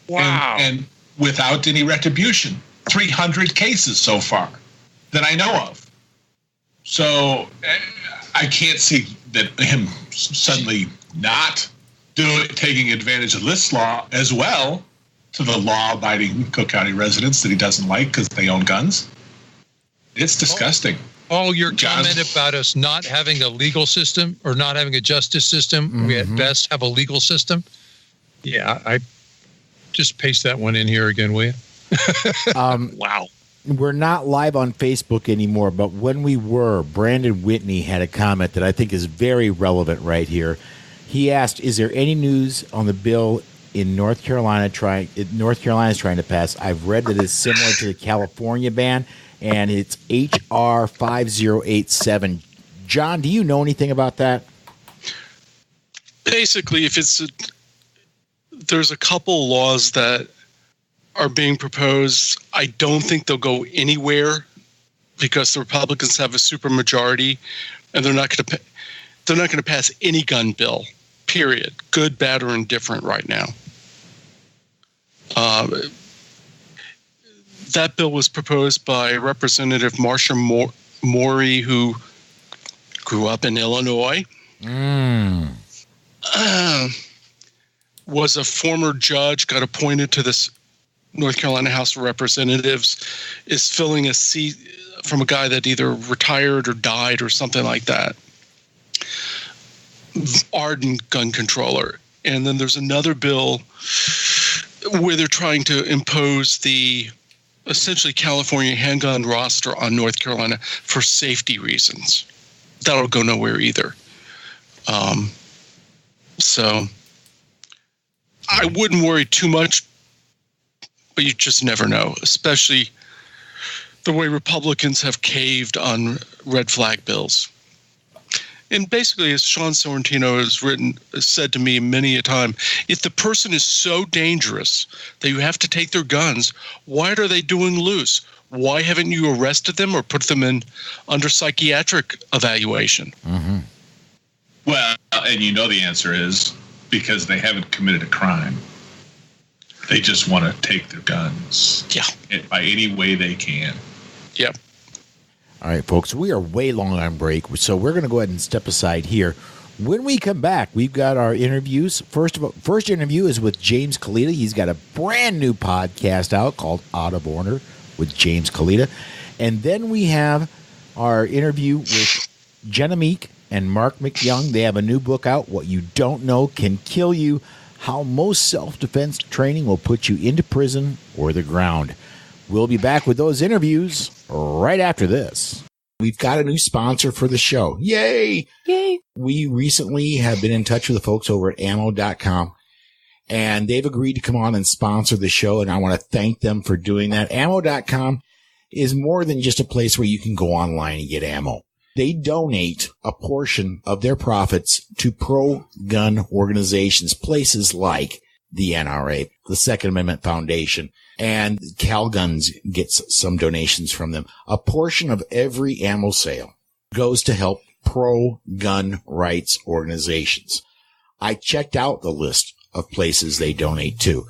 Wow. And without any retribution. 300 cases so far that I know of. So I can't see that him suddenly not taking advantage of this law as well to the law-abiding Cook County residents that he doesn't like because they own guns. It's disgusting. Oh, your comment about us not having a legal system or not having a justice system, we at best have a legal system. Yeah, I just paste that one in here again, will you? Wow. We're not live on Facebook anymore, but when we were, Brandon Whitney had a comment that I think is very relevant right here. He asked, is there any news on the bill in North Carolina is trying to pass? I've read that it's similar to the California ban, and it's H.R. 5087. John, do you know anything about that? Basically, there's a couple laws that are being proposed. I don't think they'll go anywhere because the Republicans have a supermajority, and they're not going to pass any gun bill. Period. Good, bad, or indifferent right now. That bill was proposed by Representative Marsha Morey, who grew up in Illinois. Was a former judge, got appointed to this North Carolina House of Representatives, is filling a seat from a guy that either retired or died or something like that. Ardent gun controller. And then there's another bill where they're trying to impose the essentially California handgun roster on North Carolina for safety reasons. That'll go nowhere either. So I wouldn't worry too much, but you just never know, especially the way Republicans have caved on red flag bills. And basically, as Sean Sorrentino has said to me many a time, if the person is so dangerous that you have to take their guns, why are they doing loose? Why haven't you arrested them or put them under psychiatric evaluation? Mm-hmm. Well, and you know the answer is because they haven't committed a crime. They just want to take their guns. Yeah. By any way they can. Yep. All right, folks, we are way long on break, so we're going to go ahead and step aside here. When we come back, we've got our interviews. First interview is with James Kaleda. He's got a brand new podcast out called Out of Order with James Kaleda. And then we have our interview with Jenna Meek and Mark McYoung. They have a new book out, What You Don't Know Can Kill You, How Most Self-Defense Training Will Put You into Prison or the Ground. We'll be back with those interviews right after this. We've got a new sponsor for the show. Yay! Yay! We recently have been in touch with the folks over at ammo.com, and they've agreed to come on and sponsor the show, and I want to thank them for doing that. Ammo.com is more than just a place where you can go online and get ammo. They donate a portion of their profits to pro-gun organizations, places like the NRA, the Second Amendment Foundation, and CalGuns gets some donations from them. A portion of every ammo sale goes to help pro-gun rights organizations. I checked out the list of places they donate to,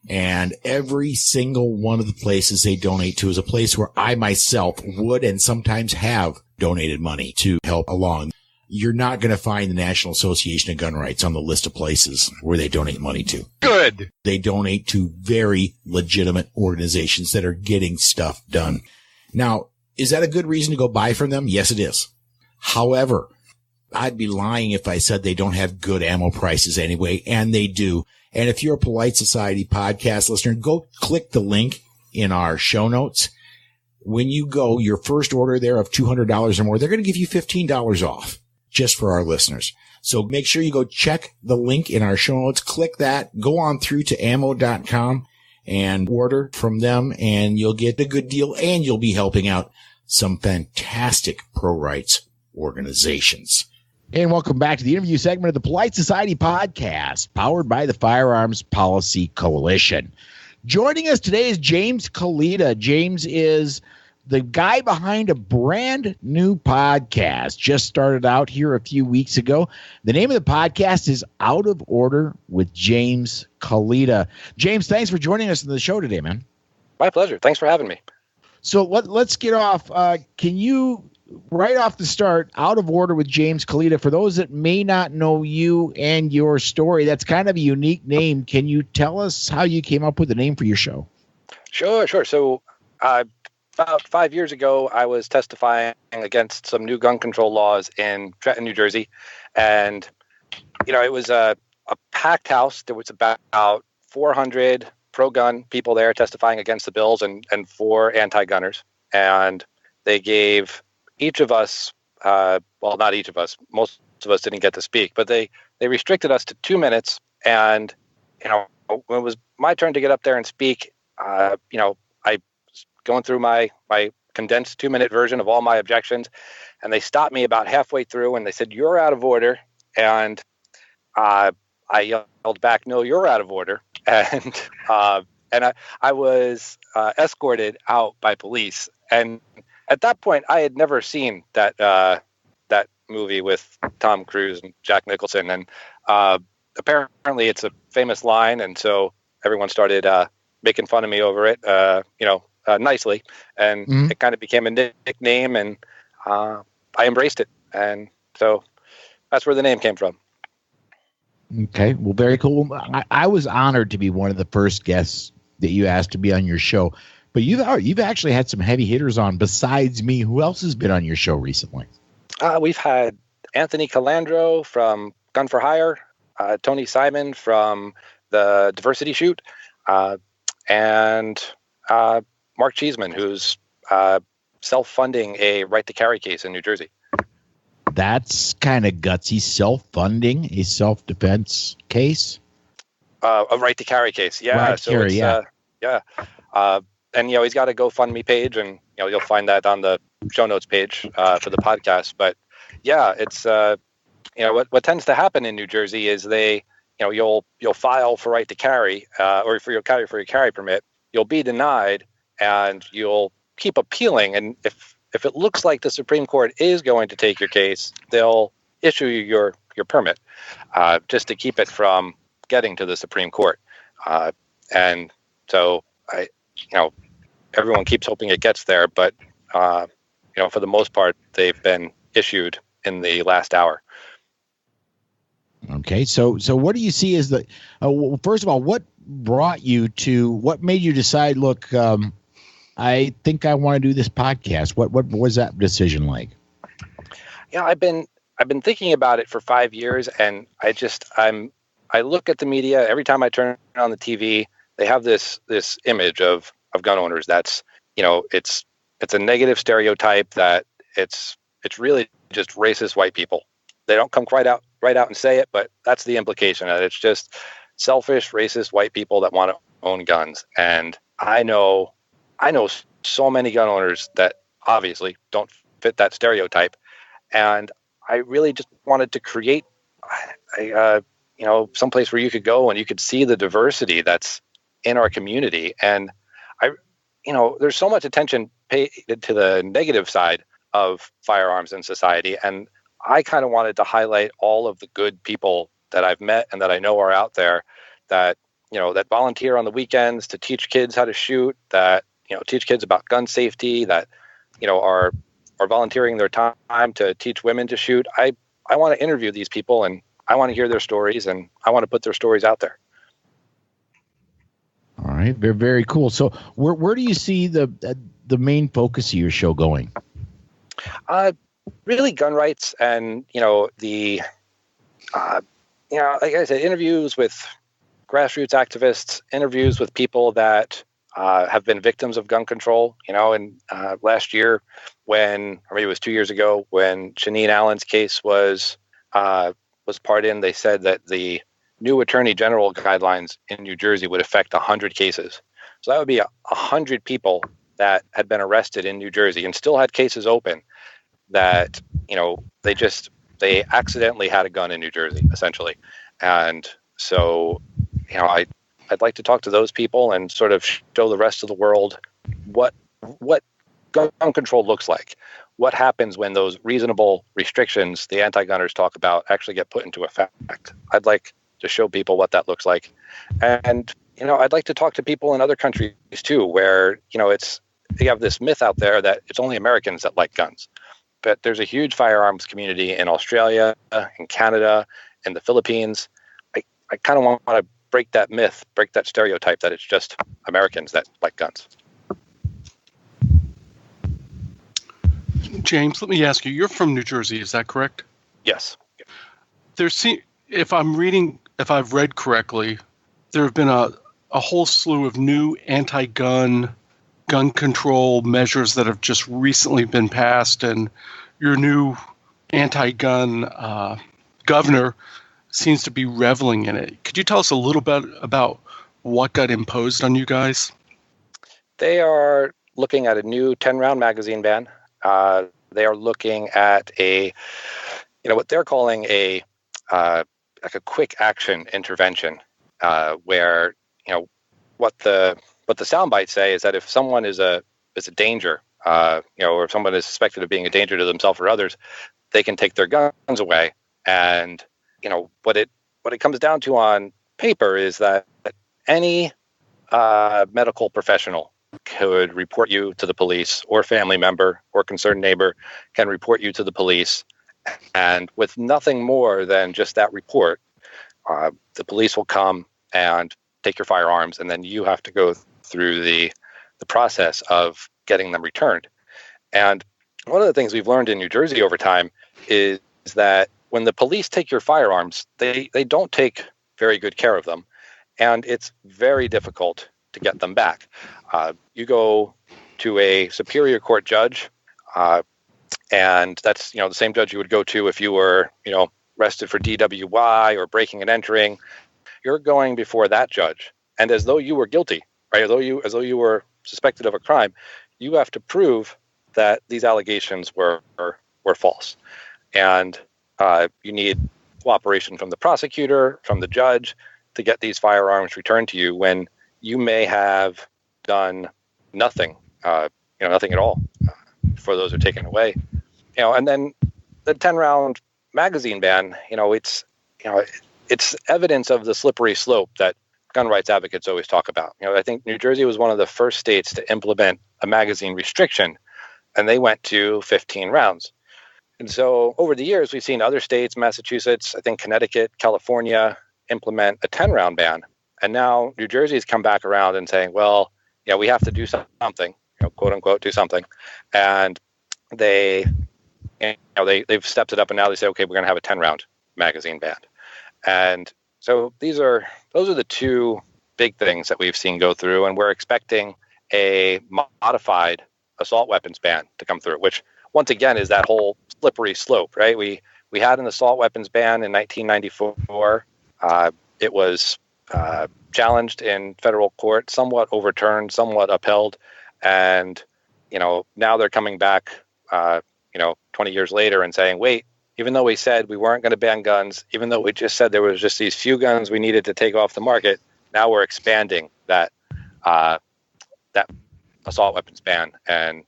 and every single one of the places they donate to is a place where I myself would and sometimes have donated money to help along. You're not going to find the National Association of Gun Rights on the list of places where they donate money to. Good. They donate to very legitimate organizations that are getting stuff done. Now, is that a good reason to go buy from them? Yes, it is. However, I'd be lying if I said they don't have good ammo prices anyway, and they do. And if you're a Polite Society podcast listener, go click the link in our show notes. When you go, your first order there of $200 or more, they're going to give you $15 off just for our listeners. So make sure you go check the link in our show notes, click that, go on through to ammo.com and order from them, and you'll get a good deal, and you'll be helping out some fantastic pro-rights organizations. And welcome back to the interview segment of the Polite Society podcast, powered by the Firearms Policy Coalition. Joining us today is James Kaleda. James is the guy behind a brand new podcast, just started out here a few weeks ago. The name of the podcast is Out of Order with James Kaleda. James, thanks for joining us on the show today, man. My pleasure. Thanks for having me. So let's get off. Can you, right off the start, Out of Order with James Kaleda, for those that may not know you and your story, that's kind of a unique name. Can you tell us how you came up with the name for your show? Sure. So about 5 years ago, I was testifying against some new gun control laws in Trenton, New Jersey. And, it was a packed house. There was about 400 pro-gun people there testifying against the bills and 4 anti-gunners. And they gave each of us, well, not each of us, most of us didn't get to speak, but they restricted us to 2 minutes. And, when it was my turn to get up there and speak, I going through my condensed 2-minute version of all my objections, and they stopped me about halfway through and they said, "You're out of order." And I yelled back, "No, you're out of order." And I was escorted out by police. And at that point, I had never seen that movie with Tom Cruise and Jack Nicholson. And apparently it's a famous line, and so everyone started making fun of me over it, nicely, and it kind of became a nickname, and I embraced it, and so that's where the name came from. Okay, well, very cool. I was honored to be one of the first guests that you asked to be on your show, but you've actually had some heavy hitters on besides me. Who else has been on your show recently? We've had Anthony Calandro from Gun for Hire, Tony Simon from the Diversity Shoot, and Mark Cheeseman, who's self-funding a right-to-carry case in New Jersey. That's kind of gutsy, self-funding a self-defense case? A right-to-carry case, yeah. Right to carry, yeah. And, he's got a GoFundMe page, and, you'll find that on the show notes page for the podcast. But, yeah, it's, what tends to happen in New Jersey is you'll file for right to carry or for your carry permit. You'll be denied, and you'll keep appealing. And if it looks like the Supreme Court is going to take your case, they'll issue you your permit just to keep it from getting to the Supreme Court. And so everyone keeps hoping it gets there, but for the most part, they've been issued in the last hour. Okay, so what do you see as the first of all, what made you decide, look, I think I want to do this podcast? What was that decision like? Yeah, I've been thinking about it for 5 years, and I look at the media every time I turn on the TV. They have this image of gun owners that's it's a negative stereotype that it's really just racist white people. They don't come right out and say it, but that's the implication. That it's just selfish, racist white people that want to own guns. And I know so many gun owners that obviously don't fit that stereotype. And I really just wanted to create some place where you could go and you could see the diversity that's in our community. And there's so much attention paid to the negative side of firearms in society. And I kind of wanted to highlight all of the good people that I've met and that I know are out there that volunteer on the weekends to teach kids how to shoot, that, teach kids about gun safety, that, are volunteering their time to teach women to shoot. I want to interview these people, and I want to hear their stories, and I want to put their stories out there. All right. Very, very cool. So where do you see the main focus of your show going? Really gun rights and, like I said, interviews with grassroots activists, interviews with people that have been victims of gun control. And last year or maybe it was 2 years ago, when Shaneen Allen's case was pardoned, they said that the new Attorney General guidelines in New Jersey would affect 100 cases. So that would be 100 people that had been arrested in New Jersey and still had cases open that, they accidentally had a gun in New Jersey, essentially. And so, I'd like to talk to those people and sort of show the rest of the world what gun control looks like. What happens when those reasonable restrictions the anti-gunners talk about actually get put into effect. I'd like to show people what that looks like. And, I'd like to talk to people in other countries too, where, they have this myth out there that it's only Americans that like guns. But there's a huge firearms community in Australia, in Canada, in the Philippines. I kind of want to break that myth, break that stereotype that it's just Americans that like guns. James, let me ask you, you're from New Jersey, is that correct? Yes. If I've read correctly, there have been a whole slew of new gun control measures that have just recently been passed, and your new anti-gun governor seems to be reveling in it. Could you tell us a little bit about what got imposed on you guys? They are looking at a new 10-round magazine ban. They are looking at what they're calling a quick action intervention, where what the sound bites say is that if someone is a danger, or if someone is suspected of being a danger to themselves or others, they can take their guns away. And what it comes down to on paper is that any medical professional could report you to the police, or family member or concerned neighbor can report you to the police. And with nothing more than just that report, the police will come and take your firearms, and then you have to go through the process of getting them returned. And one of the things we've learned in New Jersey over time is that when the police take your firearms, they don't take very good care of them, and it's very difficult to get them back. You go to a superior court judge, and that's the same judge you would go to if you were arrested for DWI or breaking and entering. You're going before that judge, and as though you were guilty, right? As though you were suspected of a crime, you have to prove that these allegations were false, and you need cooperation from the prosecutor, from the judge, to get these firearms returned to you when you may have done nothing, nothing at all before those are taken away. And then the 10-round magazine ban, it's evidence of the slippery slope that gun rights advocates always talk about. I think New Jersey was one of the first states to implement a magazine restriction, and they went to 15 rounds. And so over the years, we've seen other states, Massachusetts, I think Connecticut, California, implement a 10-round ban. And now New Jersey has come back around and saying, well, we have to do something, quote unquote, do something. And they've stepped it up, and now they say, okay, we're going to have a 10-round magazine ban. And so those are the two big things that we've seen go through, and we're expecting a modified assault weapons ban to come through, which once again is that whole slippery slope, right? We had an assault weapons ban in 1994. It was challenged in federal court, somewhat overturned, somewhat upheld, and now they're coming back 20 years later and saying, wait, even though we said we weren't going to ban guns, even though we just said there was just these few guns we needed to take off the market, now we're expanding that assault weapons ban and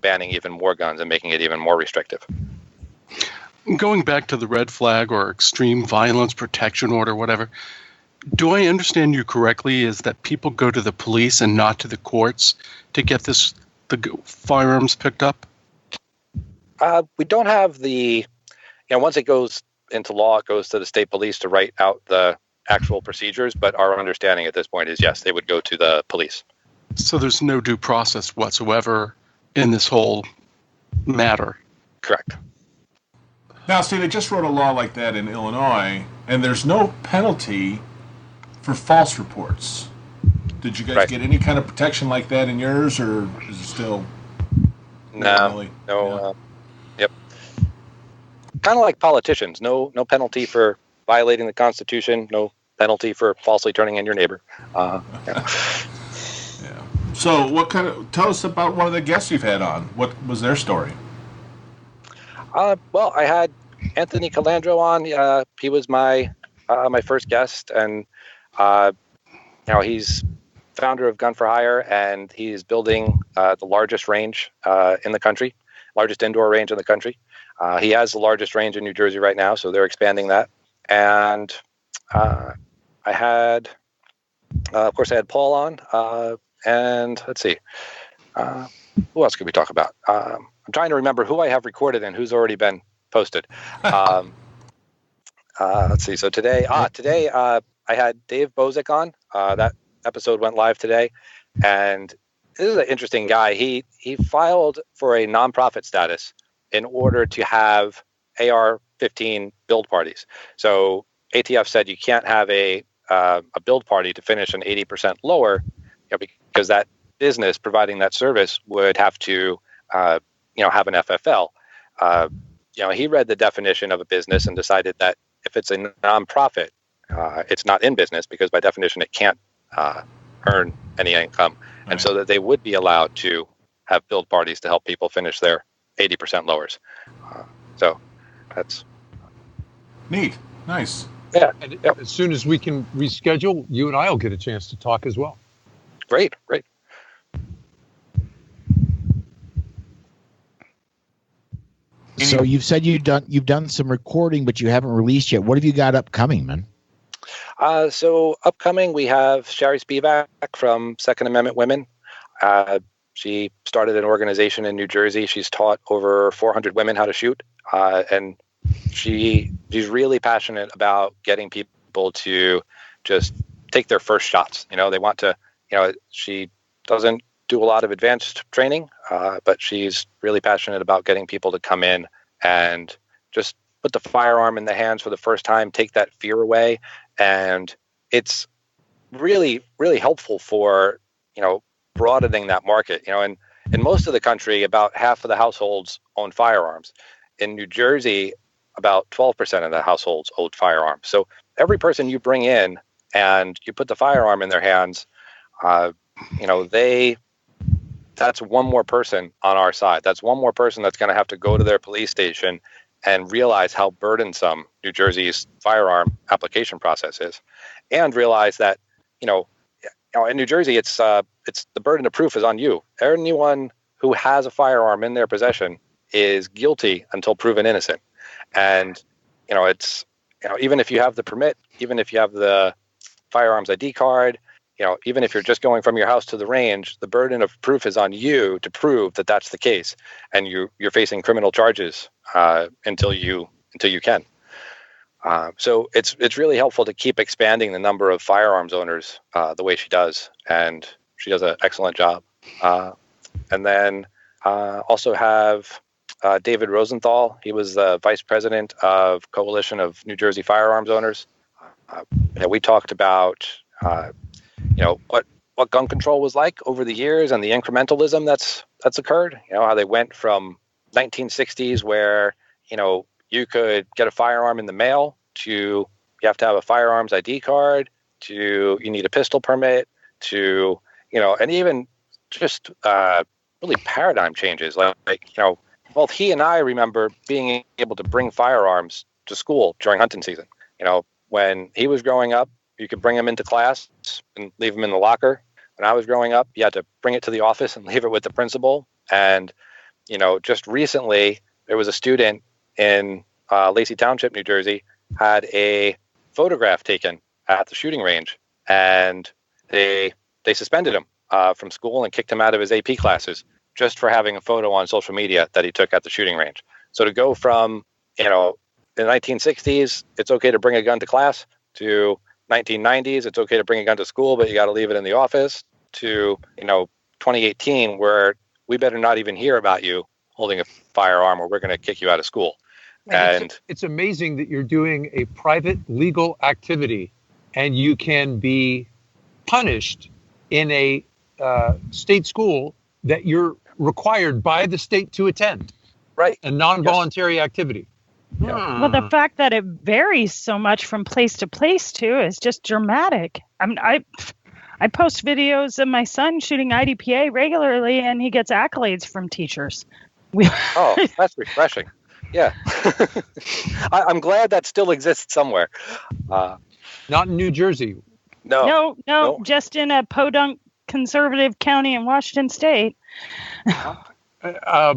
banning even more guns and making it even more restrictive. Going back to the red flag or extreme violence protection order, whatever, do I understand you correctly is that people go to the police and not to the courts to get the firearms picked up? We don't have once it goes into law, it goes to the state police to write out the actual procedures, but our understanding at this point is, yes, they would go to the police. So there's no due process whatsoever in this whole matter? Correct. Now, see, they just wrote a law like that in Illinois, and there's no penalty for false reports. Did you guys get any kind of protection like that in yours, or is it still... No. Yep. Kind of like politicians. No penalty for violating the Constitution. No penalty for falsely turning in your neighbor. So, tell us about one of the guests you've had on. What was their story? Well, I had Anthony Calandro on. He was my first guest, and he's founder of Gun for Hire, and he's building the largest range in the country, largest indoor range in the country. He has the largest range in New Jersey right now, so they're expanding that. And I had Paul on, and let's see, who else could we talk about? I'm trying to remember who I have recorded and who's already been posted. Let's see. So today I had Dave Bozick on. That episode went live today, and this is an interesting guy. He filed for a nonprofit status in order to have AR-15 build parties. So ATF said you can't have a build party to finish an 80% lower, because that business providing that service would have to have an FFL. He read the definition of a business and decided that if it's a nonprofit, it's not in business, because by definition it can't earn any income, and so that they would be allowed to have build parties to help people finish their 80% lowers. So that's neat. Nice. Yeah. And as soon as we can reschedule, you and I will get a chance to talk as well. Great. So you've said you've done some recording, but you haven't released yet. What have you got upcoming, man? So upcoming, we have Sherry Spivak from Second Amendment Women. She started an organization in New Jersey. She's taught over 400 women how to shoot, and she's really passionate about getting people to just take their first shots. They want to. She doesn't do a lot of advanced training, but she's really passionate about getting people to come in and just put the firearm in the hands for the first time, take that fear away. And it's really, really helpful for, broadening that market. And in most of the country, about half of the households own firearms. In New Jersey, about 12% of the households own firearms. So every person you bring in and you put the firearm in their hands, that's one more person on our side. That's one more person that's going to have to go to their police station and realize how burdensome New Jersey's firearm application process is, and realize that, in New Jersey, it's the burden of proof is on you. Anyone who has a firearm in their possession is guilty until proven innocent. And, it's, even if you have the permit, even if you have the firearms ID card, even if you're just going from your house to the range, the burden of proof is on you to prove that that's the case, and you're facing criminal charges until you can. So it's really helpful to keep expanding the number of firearms owners the way she does, and she does an excellent job. And then also have David Rosenthal. He was the vice president of Coalition of New Jersey Firearms Owners. We talked about what gun control was like over the years and the incrementalism that's occurred. How they went from 1960s where you could get a firearm in the mail to you have to have a firearms ID card to you need a pistol permit to, and even just really paradigm changes. Both he and I remember being able to bring firearms to school during hunting season. When he was growing up, you could bring him into class and leave him in the locker. When I was growing up, you had to bring it to the office and leave it with the principal. And, just recently, there was a student in Lacey Township, New Jersey, had a photograph taken at the shooting range, and they suspended him from school and kicked him out of his AP classes just for having a photo on social media that he took at the shooting range. So to go from, in the 1960s, it's okay to bring a gun to class, to 1990s, it's okay to bring a gun to school, but you got to leave it in the office, to, 2018, where we better not even hear about you holding a firearm or we're going to kick you out of school. And it's amazing that you're doing a private legal activity and you can be punished in a state school that you're required by the state to attend. Right. A non-voluntary activity. Yeah. Well, the fact that it varies so much from place to place too is just dramatic. I post videos of my son shooting IDPA regularly, and he gets accolades from teachers. Oh, that's refreshing. Yeah. I'm glad that still exists somewhere. Not in New Jersey. No, just in a podunk conservative county in Washington State. I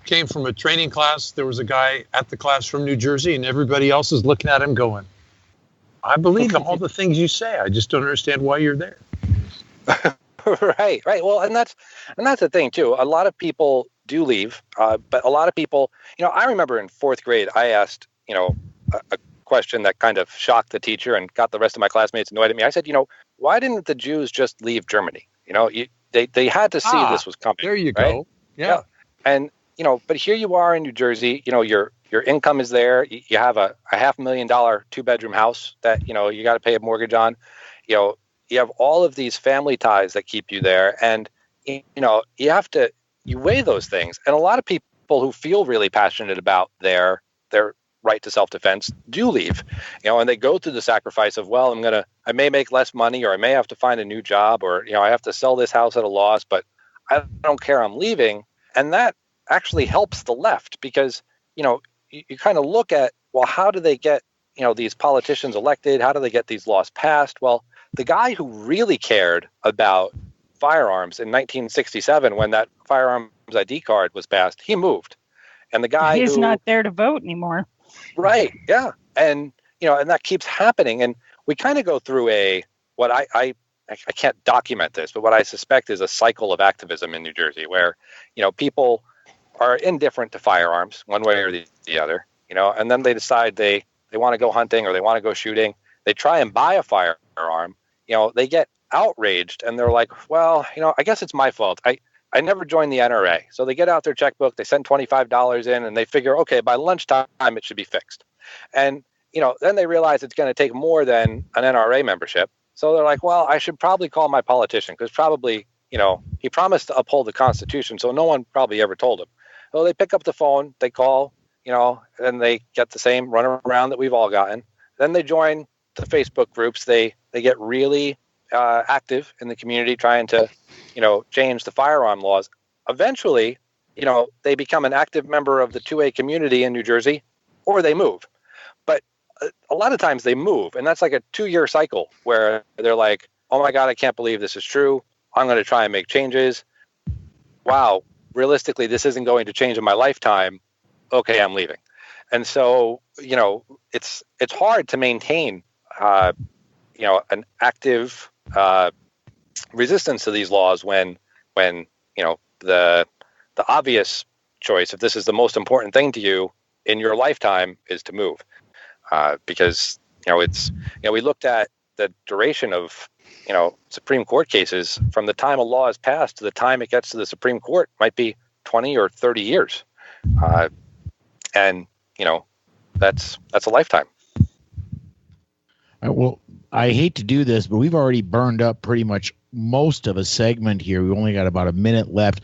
came from a training class. There was a guy at the class from New Jersey, and everybody else is looking at him going, I believe all the things you say. I just don't understand why you're there. Right. Well, and that's the thing too. A lot of people do leave, but a lot of people, I remember in fourth grade, I asked, a question that kind of shocked the teacher and got the rest of my classmates annoyed at me. I said, why didn't the Jews just leave Germany? They had to see this was coming. There you right? go. Yeah. And, but here you are in New Jersey, your income is there. You have a $500,000 2-bedroom house that, you got to pay a mortgage on. You have all of these family ties that keep you there. And, you weigh those things. And a lot of people who feel really passionate about their right to self-defense do leave, and they go through the sacrifice of, well, I may make less money, or I may have to find a new job, or, I have to sell this house at a loss, but I don't care, I'm leaving. And that actually helps the left because, you kind of look at, well, how do they get, these politicians elected? How do they get these laws passed? Well, the guy who really cared about firearms in 1967, when that firearms ID card was passed, he moved. And the guy he's not there to vote anymore. Right. Yeah. And, and that keeps happening. And we kind of go through what I can't document this, but what I suspect is a cycle of activism in New Jersey where, people are indifferent to firearms one way or the other, and then they decide they want to go hunting or they want to go shooting. They try and buy a firearm, they get outraged and they're like, well, I guess it's my fault. I never joined the NRA. So they get out their checkbook, they send $25 in, and they figure, okay, by lunchtime, it should be fixed. And, then they realize it's going to take more than an NRA membership. So they're like, well, I should probably call my politician because probably, he promised to uphold the Constitution. So no one probably ever told him. So they pick up the phone, they call, and they get the same runaround that we've all gotten. Then they join the Facebook groups. They get really active in the community trying to, change the firearm laws. Eventually, they become an active member of the 2A community in New Jersey, or they move. But a lot of times they move, and that's like a 2-year cycle where they're like, oh my God, I can't believe this is true. I'm going to try and make changes. Wow, realistically, this isn't going to change in my lifetime. Okay, I'm leaving. And so, it's hard to maintain, an active resistance to these laws when the obvious choice, if this is the most important thing to you in your lifetime, is to move, because we looked at the duration of Supreme Court cases from the time a law is passed to the time it gets to the Supreme Court might be 20 or 30 years, and that's a lifetime. Well, I hate to do this, but we've already burned up pretty much most of a segment here. We've only got about a minute left.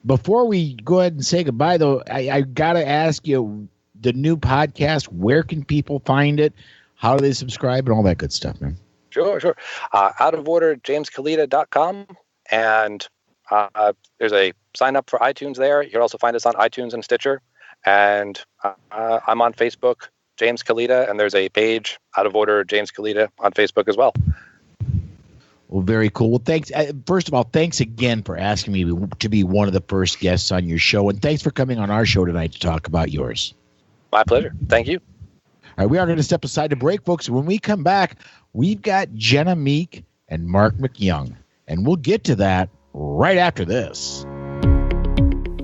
Before we go ahead and say goodbye, though, I got to ask you, the new podcast, where can people find it? how do they subscribe and all that good stuff, man? Sure. Out of order, jameskaleda.com. And there's a sign up for iTunes there. You'll also find us on iTunes and Stitcher. And I'm on Facebook, James Kaleda, and there's a page, Out of Order, James Kaleda, on Facebook as well. Well, very cool. Well, thanks. First of all, thanks again for asking me to be one of the first guests on your show. And thanks for coming on our show tonight to talk about yours. My pleasure. Thank you. All right, we are going to step aside to break, folks. When we come back, we've got Jenna Meek and Mark McYoung. And we'll get to that right after this.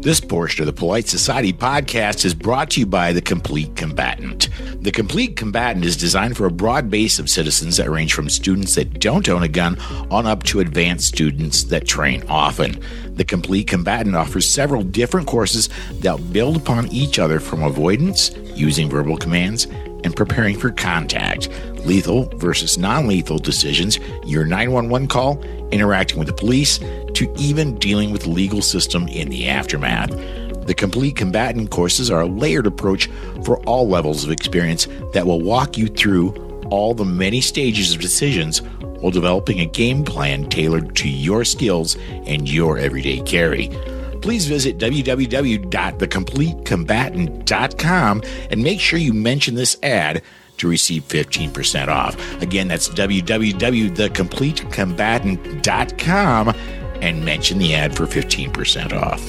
This portion of the Polite Society podcast is brought to you by The Complete Combatant. The Complete Combatant is designed for a broad base of citizens that range from students that don't own a gun on up to advanced students that train often. The Complete Combatant offers several different courses that build upon each other, from avoidance, using verbal commands, and preparing for contact, lethal versus non-lethal decisions, your 911 call, interacting with the police, to even dealing with the legal system in the aftermath. The Complete Combatant courses are a layered approach for all levels of experience that will walk you through all the many stages of decisions while developing a game plan tailored to your skills and your everyday carry. Please visit www.thecompletecombatant.com and make sure you mention this ad to receive 15% off. Again, that's www.thecompletecombatant.com and mention the ad for 15% off.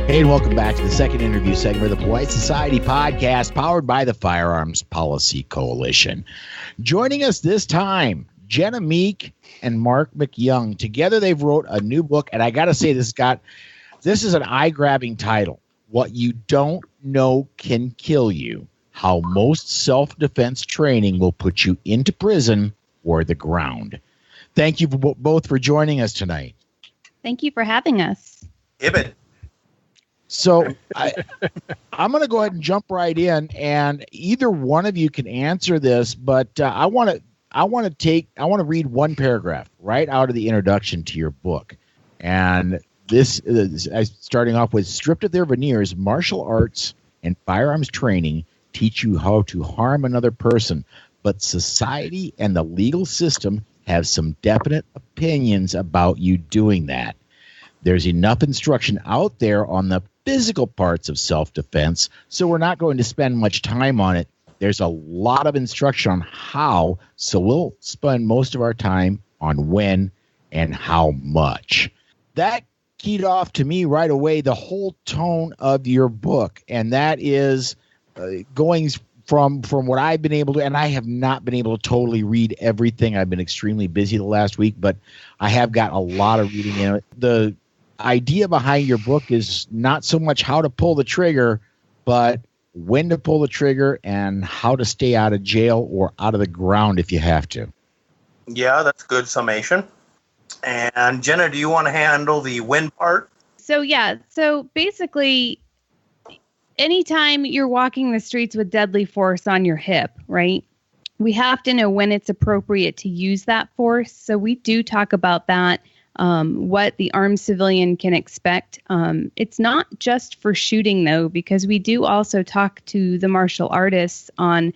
Hey, and welcome back to the second interview segment of the Polite Society podcast, powered by the Firearms Policy Coalition. Joining us this time, Jenna Meek and Mark McYoung. Together, they've wrote a new book, and I got to say, this is an eye-grabbing title. What You Don't Know Can Kill You: How Most Self-Defense Training Will Put You into Prison or the Ground. Thank you both for joining us tonight. Thank you for having us. Ibit. So I'm going to go ahead and jump right in, and either one of you can answer this, but I want to read one paragraph right out of the introduction to your book. And this is starting off with: stripped of their veneers, martial arts and firearms training teach you how to harm another person, but society and the legal system have some definite opinions about you doing that. There's enough instruction out there on the physical parts of self-defense, so we're not going to spend much time on it. There's a lot of instruction on how, so we'll spend most of our time on when and how much. That keyed off to me right away the whole tone of your book, and that is going from what I've been able to, and I have not been able to totally read everything. I've been extremely busy the last week, but I have got a lot of reading in it. The idea behind your book is not so much how to pull the trigger, but when to pull the trigger and how to stay out of jail or out of the ground if you have to. Yeah, that's a good summation. And Jenna, do you want to handle the when part? So basically, anytime you're walking the streets with deadly force on your hip, right? We have to know when it's appropriate to use that force. So we do talk about that. What the armed civilian can expect. It's not just for shooting, though, because we do also talk to the martial artists on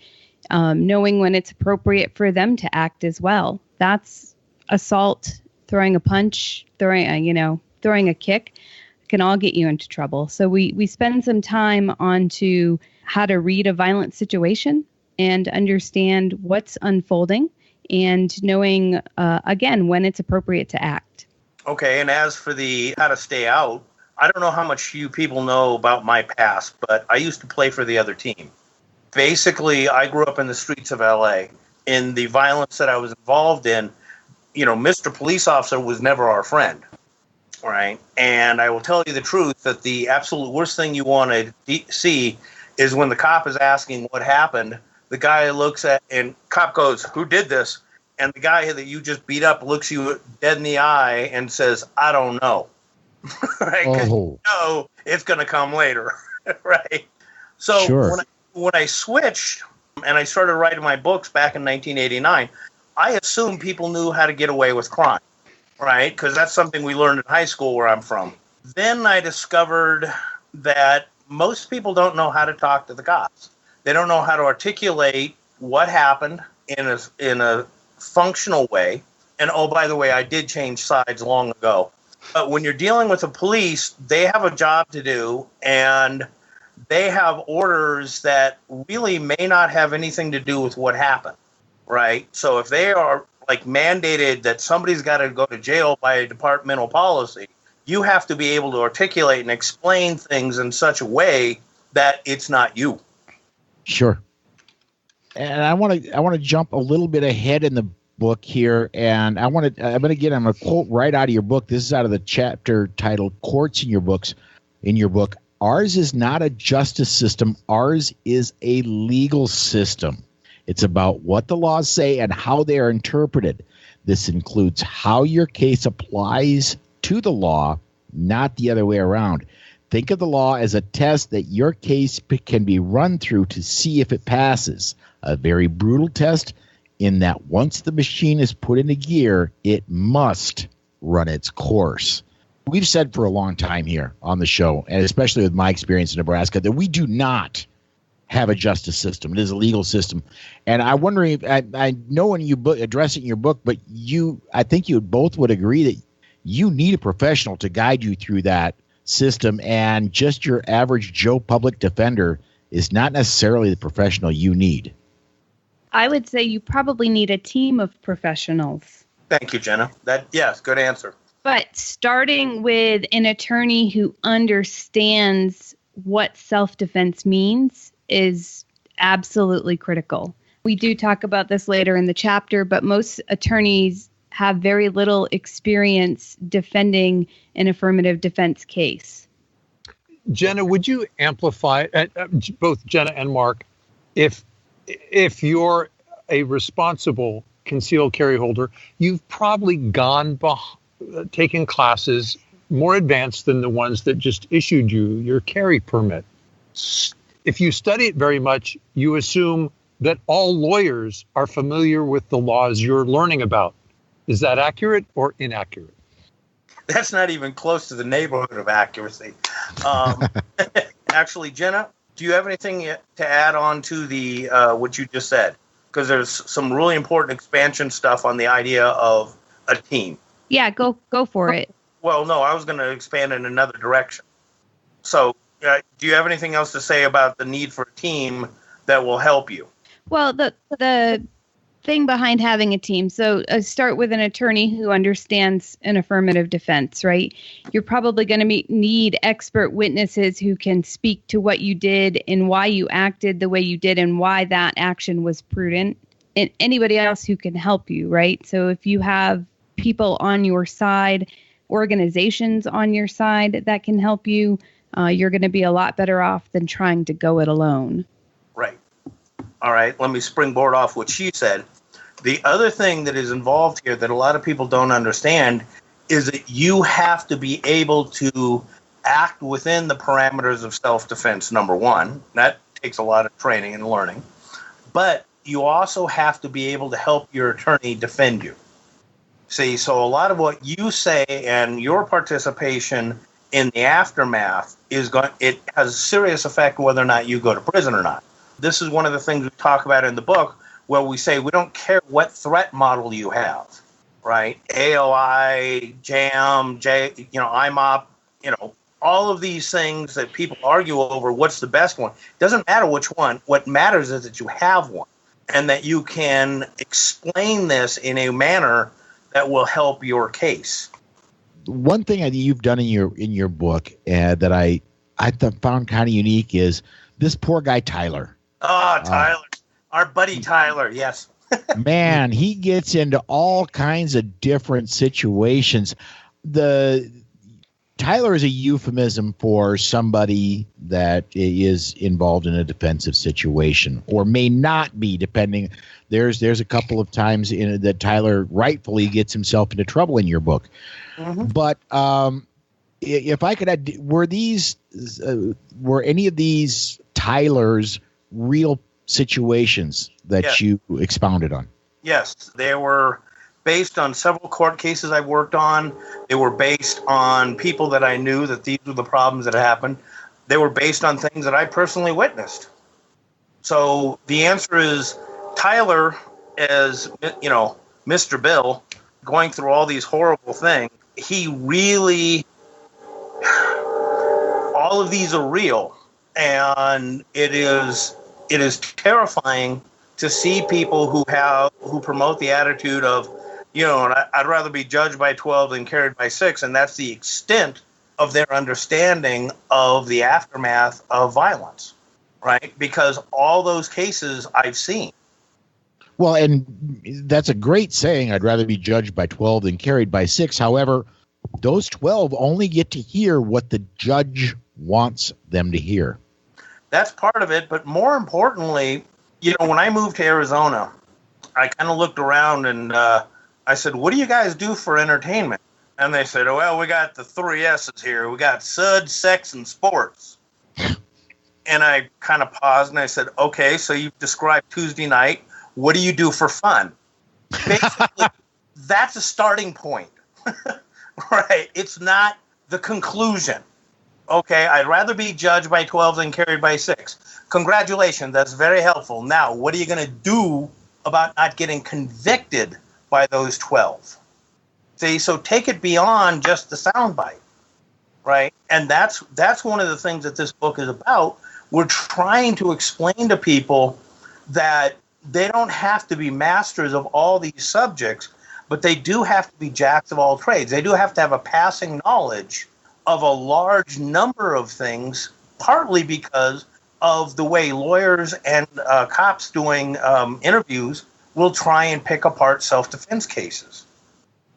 knowing when it's appropriate for them to act as well. That's assault, throwing a punch, throwing a kick can all get you into trouble. So we spend some time onto how to read a violent situation and understand what's unfolding and knowing, again, when it's appropriate to act. Okay, and as for the how to stay out, I don't know how much you people know about my past, but I used to play for the other team. Basically, I grew up in the streets of LA. In the violence that I was involved in, Mr. Police Officer was never our friend, right? And I will tell you the truth that the absolute worst thing you want to see is when the cop is asking what happened, the guy looks at, and cop goes, "Who did this?" And the guy that you just beat up looks you dead in the eye and says, "I don't know." Right? 'Cause you know it's going to come later. Right? So sure. when I switched and I started writing my books back in 1989, I assumed people knew how to get away with crime. Right? Because that's something we learned in high school where I'm from. Then I discovered that most people don't know how to talk to the cops. They don't know how to articulate what happened in a functional way. And oh, by the way, I did change sides long ago. But when you're dealing with the police, they have a job to do, and they have orders that really may not have anything to do with what happened, right? So if they are like mandated that somebody's got to go to jail by a departmental policy, you have to be able to articulate and explain things in such a way that it's not you. Sure. And I want to jump a little bit ahead in the book here, and I'm going to quote right out of your book. This is out of the chapter titled "Courts in your books." In your book, ours is not a justice system. Ours is a legal system. It's about what the laws say and how they are interpreted. This includes how your case applies to the law, not the other way around. Think of the law as a test that your case can be run through to see if it passes. A very brutal test in that once the machine is put into gear, it must run its course. We've said for a long time here on the show, and especially with my experience in Nebraska, that we do not have a justice system. It is a legal system. And I'm wondering, I know when you address it in your book, but I think you both would agree that you need a professional to guide you through that system, and just your average Joe public defender is not necessarily the professional you need. I would say you probably need a team of professionals. Thank you, Jenna. Yes, good answer. But starting with an attorney who understands what self-defense means is absolutely critical. We do talk about this later in the chapter, but most attorneys have very little experience defending an affirmative defense case. Jenna, would you amplify, both Jenna and Mark, if you're a responsible concealed carry holder, you've probably taken classes more advanced than the ones that just issued you your carry permit. If you study it very much, you assume that all lawyers are familiar with the laws you're learning about. Is that accurate or inaccurate? That's not even close to the neighborhood of accuracy. Actually, Jenna, do you have anything to add on to the what you just said? Because there's some really important expansion stuff on the idea of a team. Yeah, go for it. Well, no, I was going to expand in another direction. So do you have anything else to say about the need for a team that will help you? Well, the thing behind having a team. So start with an attorney who understands an affirmative defense, right? You're probably going to need expert witnesses who can speak to what you did and why you acted the way you did and why that action was prudent, and anybody else who can help you, right? So if you have people on your side, organizations on your side that can help you, you're going to be a lot better off than trying to go it alone. Right. All right. Let me springboard off what she said. The other thing that is involved here that a lot of people don't understand is that you have to be able to act within the parameters of self-defense, number one. That takes a lot of training and learning. But you also have to be able to help your attorney defend you. See, so a lot of what you say and your participation in the aftermath it has a serious effect whether or not you go to prison or not. This is one of the things we talk about in the book, where we say we don't care what threat model you have, right? AOI, JAM, IMOP, all of these things that people argue over what's the best one. It doesn't matter which one. What matters is that you have one and that you can explain this in a manner that will help your case. One thing that you've done in your book that I found kind of unique is this poor guy, Tyler. Oh, Tyler. Our buddy Tyler, yes. Man, he gets into all kinds of different situations. Tyler is a euphemism for somebody that is involved in a defensive situation or may not be, depending. There's a couple of times that Tyler rightfully gets himself into trouble in your book. Mm-hmm. But if I could add, were any of these Tyler's real situations that you expounded on? Yes, they were based on several court cases I worked on. They were based on people that I knew that these were the problems that happened. They were based on things that I personally witnessed. So the answer is Tyler, as Mr. Bill, going through all these horrible things. He really, all of these are real, and it is terrifying to see people who promote the attitude of, I'd rather be judged by 12 than carried by 6, and that's the extent of their understanding of the aftermath of violence, right? Because all those cases I've seen. Well, and that's a great saying. I'd rather be judged by 12 than carried by 6. However, those 12 only get to hear what the judge wants them to hear. That's part of it. But more importantly, when I moved to Arizona, I kind of looked around and I said, what do you guys do for entertainment? And they said, oh, well, we got the 3 S's here. We got sud, sex, and sports. And I kind of paused and I said, okay, so you've described Tuesday night. What do you do for fun? Basically, that's a starting point, right? It's not the conclusion. Okay, I'd rather be judged by 12 than carried by 6. Congratulations, that's very helpful. Now, what are you going to do about not getting convicted by those 12? See, so take it beyond just the soundbite, right? And that's one of the things that this book is about. We're trying to explain to people that they don't have to be masters of all these subjects, but they do have to be jacks of all trades. They do have to have a passing knowledge of a large number of things, partly because of the way lawyers and cops doing interviews will try and pick apart self-defense cases.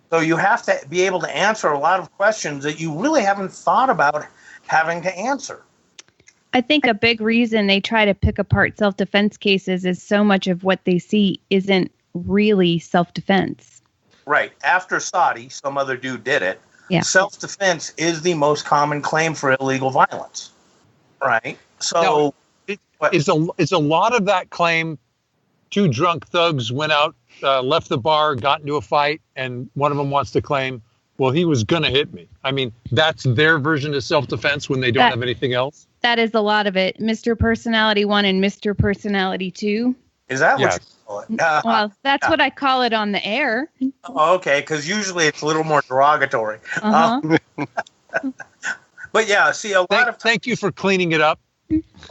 So you have to be able to answer a lot of questions that you really haven't thought about having to answer. I think a big reason they try to pick apart self-defense cases is so much of what they see isn't really self-defense. Right. After Saudi, some other dude did it. Yeah. Self-defense is the most common claim for illegal violence. Right. So it's a lot of that claim. 2 drunk thugs went out, left the bar, got into a fight, and one of them wants to claim, well, he was going to hit me. I mean, that's their version of self-defense when they don't have anything else. That is a lot of it. Mr. Personality 1 and Mr. Personality 2. Is that what you call it? Well, that's what I call it on the air. Okay, because usually it's a little more derogatory. Uh-huh. But yeah, see, a lot of thank you for cleaning it up.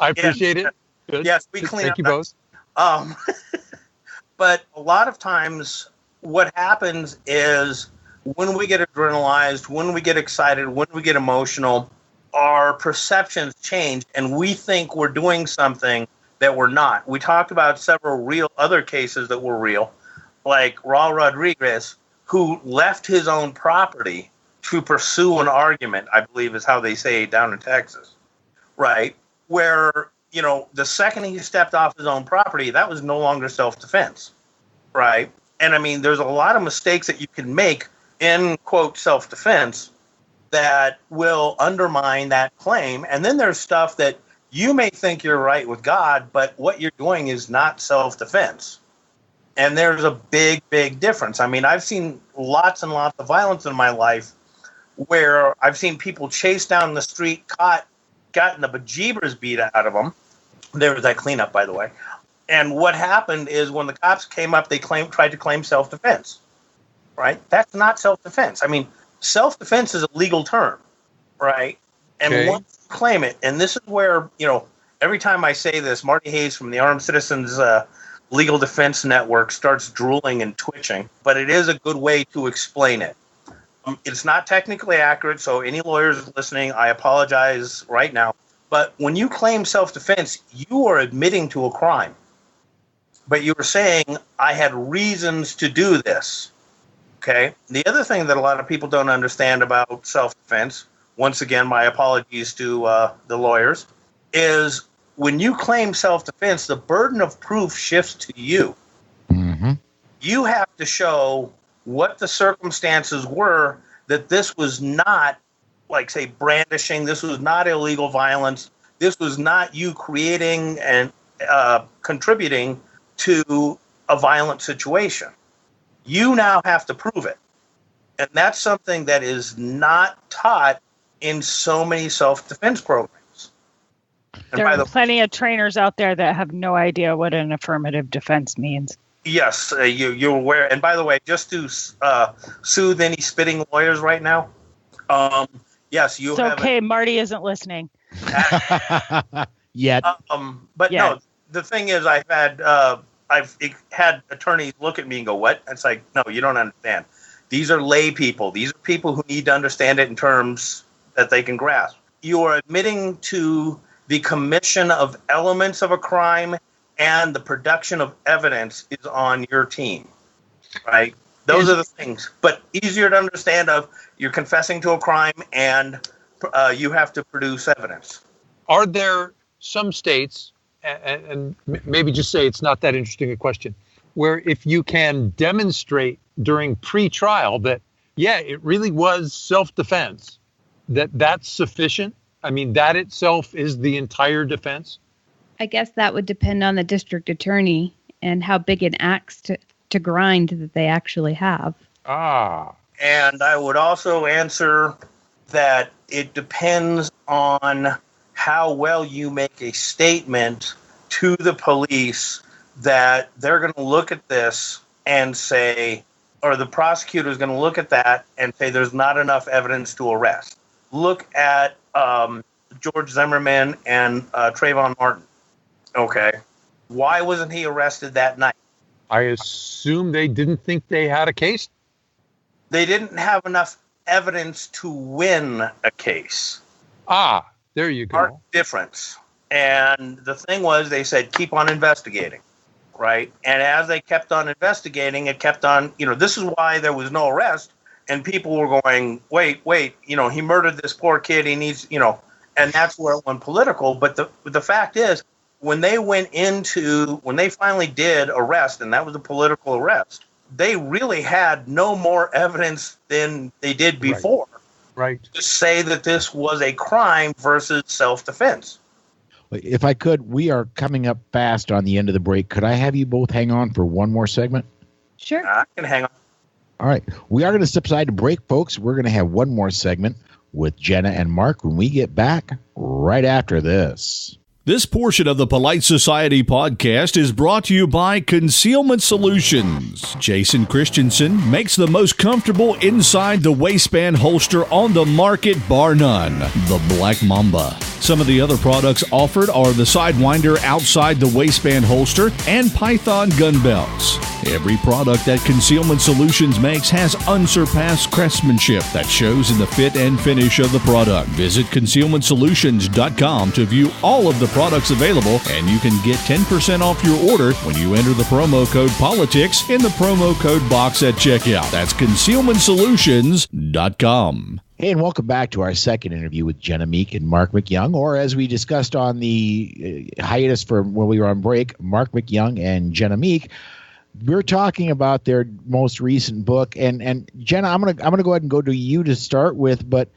I appreciate it. Good. Yes, we clean Thank up. you both. But a lot of times what happens is when we get adrenalized, when we get excited, when we get emotional, our perceptions change and we think we're doing something that we're not. We talked about several real other cases that were real, like Raul Rodriguez, who left his own property to pursue an argument, I believe is how they say down in Texas, right? Where, the second he stepped off his own property, that was no longer self-defense, right? And I mean, there's a lot of mistakes that you can make in, quote, self-defense that will undermine that claim. And then there's stuff that you may think you're right with God, but what you're doing is not self-defense. And there's a big, big difference. I mean, I've seen lots and lots of violence in my life where I've seen people chased down the street, gotten the bejeebers beat out of them. There was that cleanup, by the way. And what happened is when the cops came up, they tried to claim self-defense, right? That's not self-defense. I mean, self-defense is a legal term, right? And once you claim it, and this is where, every time I say this, Marty Hayes from the Armed Citizens Legal Defense Network starts drooling and twitching, but it is a good way to explain it. It's not technically accurate, so any lawyers listening, I apologize right now. But when you claim self-defense, you are admitting to a crime. But you were saying, I had reasons to do this. Okay? The other thing that a lot of people don't understand about self-defense, once again, my apologies to the lawyers, is when you claim self-defense, the burden of proof shifts to you. Mm-hmm. You have to show what the circumstances were that this was not, like, say, brandishing. This was not illegal violence. This was not you creating and contributing to a violent situation. You now have to prove it. And that's something that is not taught in so many self-defense programs. There are plenty of trainers out there that have no idea what an affirmative defense means. Yes, you're aware. And by the way, just to soothe any spitting lawyers right now, yes, you have. It's okay, Marty isn't listening. Yet. But no, the thing is, I've had attorneys look at me and go, "What?" It's like, no, you don't understand. These are lay people. These are people who need to understand it in terms that they can grasp. You are admitting to the commission of elements of a crime, and the production of evidence is on your team, right? Those are the things. But easier to understand of you're confessing to a crime and you have to produce evidence. Are there some states, and maybe just say it's not that interesting a question, where if you can demonstrate during pre-trial that, yeah, it really was self-defense, that's sufficient? I mean, that itself is the entire defense? I guess that would depend on the district attorney and how big an axe to grind that they actually have. And I would also answer that it depends on how well you make a statement to the police that they're going to look at this and say, or the prosecutor is going to look at that and say there's not enough evidence to arrest. Look at George Zimmerman and Trayvon Martin. Okay. Why wasn't he arrested that night? I assume they didn't think they had a case? They didn't have enough evidence to win a case. There you go. Marked difference. And the thing was, they said, keep on investigating, right? And as they kept on investigating, it kept on, this is why there was no arrest. And people were going, wait, he murdered this poor kid. He needs, and that's where it went political. But the fact is, when they finally did arrest, and that was a political arrest, they really had no more evidence than they did before. Right. To say that this was a crime versus self-defense. If I could, we are coming up fast on the end of the break. Could I have you both hang on for one more segment? Sure. I can hang on. All right. We are going to step aside to break, folks. We're going to have one more segment with Jenna and Mark when we get back right after this. This portion of the Polite Society podcast is brought to you by Concealment Solutions. Jason Christensen makes the most comfortable inside the waistband holster on the market, bar none, the Black Mamba. Some of the other products offered are the Sidewinder outside the waistband holster and Python gun belts. Every product that Concealment Solutions makes has unsurpassed craftsmanship that shows in the fit and finish of the product. Visit concealmentsolutions.com to view all of the products available, and you can get 10% off your order when you enter the promo code POLITICS in the promo code box at checkout. That's concealmentsolutions.com. Hey, and welcome back to our second interview with Jenna Meek and Mark McYoung, or as we discussed on the hiatus for when we were on break, Mark McYoung and Jenna Meek. We're talking about their most recent book, and Jenna, I'm gonna go ahead and go to you to start with. But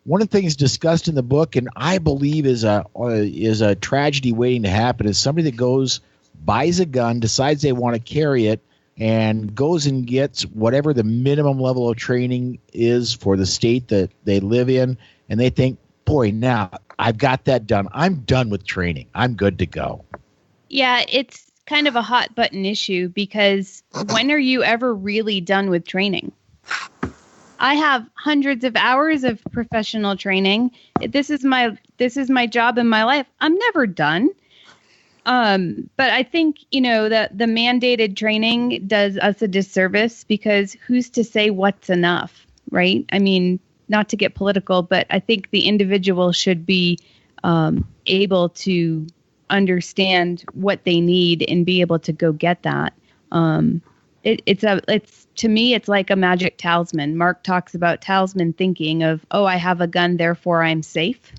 one of the things discussed in the book, and I believe is a tragedy waiting to happen, is somebody that goes, buys a gun, decides they want to carry it, and goes and gets whatever the minimum level of training is for the state that they live in, and they think, boy, now I've got that done. I'm done with training. I'm good to go. Yeah, it's kind of a hot button issue because when are you ever really done with training? I have hundreds of hours of professional training. This is my job in my life. I'm never done. But I think, that the mandated training does us a disservice because who's to say what's enough, right? I mean, not to get political, but I think the individual should be able to understand what they need and be able to go get that. It's to me, it's like a magic talisman. Mark talks about talisman thinking of, I have a gun, therefore I'm safe,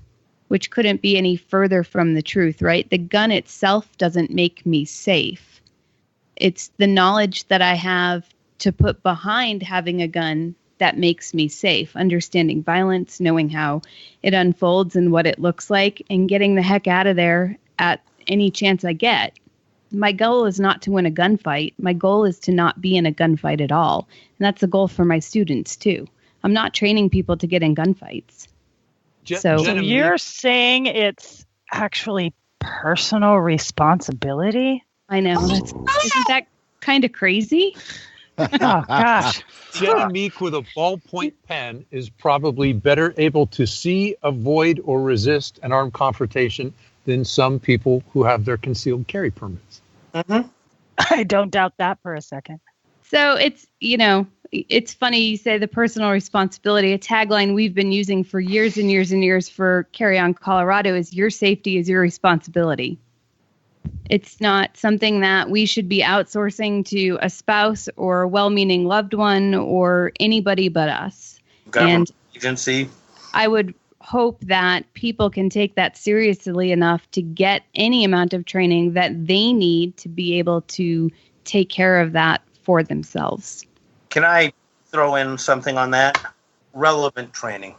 which couldn't be any further from the truth, right? The gun itself doesn't make me safe. It's the knowledge that I have to put behind having a gun that makes me safe, understanding violence, knowing how it unfolds and what it looks like, and getting the heck out of there at any chance I get. My goal is not to win a gunfight. My goal is to not be in a gunfight at all. And that's a goal for my students, too. I'm not training people to get in gunfights. So you're saying it's actually personal responsibility? I know. Isn't that kind of crazy? Oh, gosh. Jenna Meek with a ballpoint pen is probably better able to see, avoid, or resist an armed confrontation than some people who have their concealed carry permits. Mm-hmm. I don't doubt that for a second. So it's funny you say the personal responsibility. A tagline we've been using for years and years and years for Carry On Colorado is your safety is your responsibility. It's not something that we should be outsourcing to a spouse or a well-meaning loved one or anybody but us. Government agency. I would hope that people can take that seriously enough to get any amount of training that they need to be able to take care of that for themselves. Can I throw in something on that? Relevant training.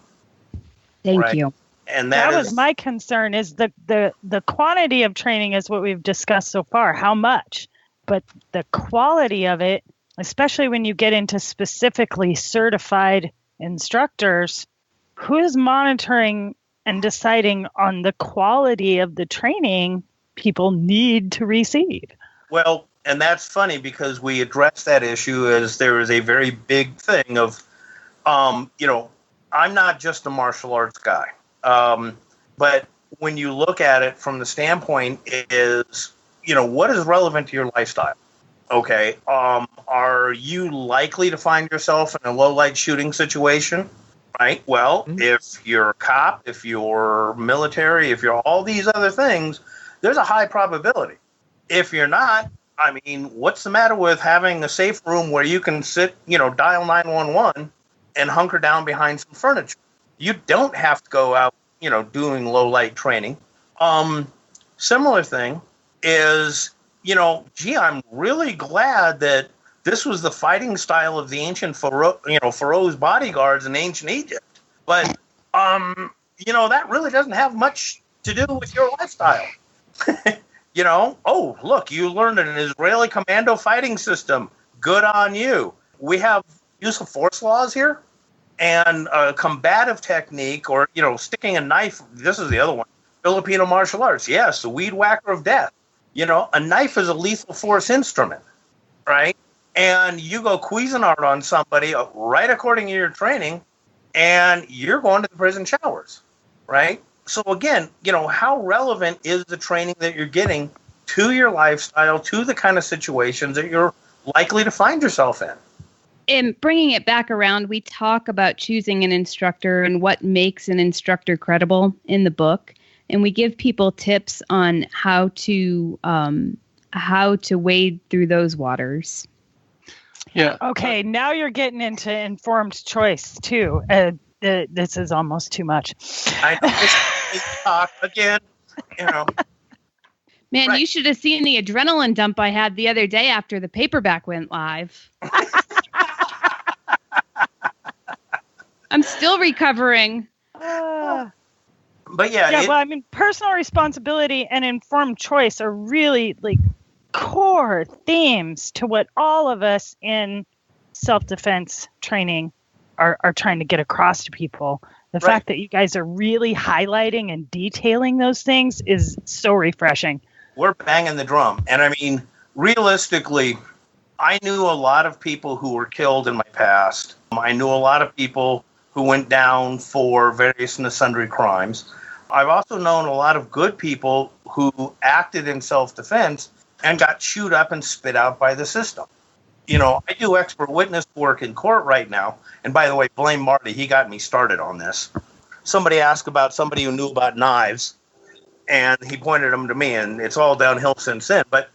Thank you. And that was my concern is the quantity of training is what we've discussed so far, how much, but the quality of it, especially when you get into specifically certified instructors, who's monitoring and deciding on the quality of the training people need to receive? Well, and that's funny because we addressed that issue as there is a very big thing of, I'm not just a martial arts guy. But when you look at it from the standpoint is, what is relevant to your lifestyle? Okay. Are you likely to find yourself in a low light shooting situation? Right. Well, if you're a cop, if you're military, if you're all these other things, there's a high probability. If you're not, what's the matter with having a safe room where you can sit, dial 911 and hunker down behind some furniture? You don't have to go out, doing low light training. Similar thing is, I'm really glad that this was the fighting style of the ancient Pharaoh's bodyguards in ancient Egypt. But, that really doesn't have much to do with your lifestyle. Oh, look, you learned an Israeli commando fighting system. Good on you. We have use of force laws here. And a combative technique or, sticking a knife. This is the other one. Filipino martial arts. Yes, the weed whacker of death. A knife is a lethal force instrument, right? And you go Cuisinart on somebody right according to your training, and you're going to the prison showers, right? So again, how relevant is the training that you're getting to your lifestyle, to the kind of situations that you're likely to find yourself in? In bringing it back around, we talk about choosing an instructor and what makes an instructor credible in the book, and we give people tips on how to wade through those waters. Yeah. Okay. Now you're getting into informed choice too. This is almost too much. I know. Talk again. Man, Right. You should have seen the adrenaline dump I had the other day after the paperback went live. I'm still recovering. But yeah. Personal responsibility and informed choice are really core themes to what all of us in self-defense training are trying to get across to people. The fact that you guys are really highlighting and detailing those things is so refreshing. We're banging the drum. And realistically, I knew a lot of people who were killed in my past. I knew a lot of people who went down for various and sundry crimes. I've also known a lot of good people who acted in self-defense and got chewed up and spit out by the system. I do expert witness work in court right now. And by the way, blame Marty. He got me started on this. Somebody asked about somebody who knew about knives, and he pointed them to me, and it's all downhill since then. But,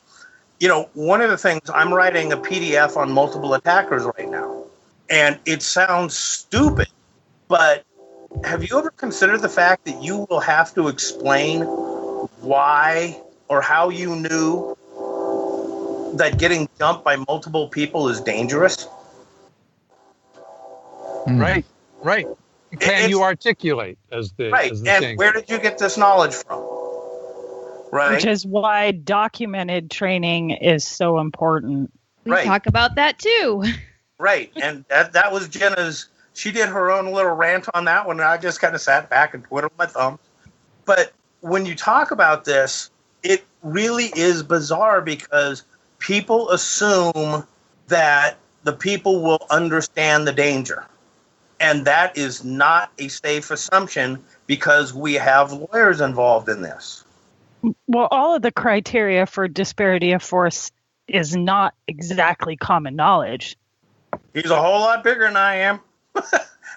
one of the things, I'm writing a PDF on multiple attackers right now. And it sounds stupid, but have you ever considered the fact that you will have to explain why or how you knew that getting jumped by multiple people is dangerous? Right. Can you articulate as the saying? Where did you get this knowledge from? Right. Which is why documented training is so important. We talk about that too. Right. And that was Jenna's. She did her own little rant on that one, and I just kind of sat back and twiddled my thumbs. But, when you talk about this, it really is bizarre because people assume that the people will understand the danger. And that is not a safe assumption because we have lawyers involved in this. Well, all of the criteria for disparity of force is not exactly common knowledge. He's a whole lot bigger than I am.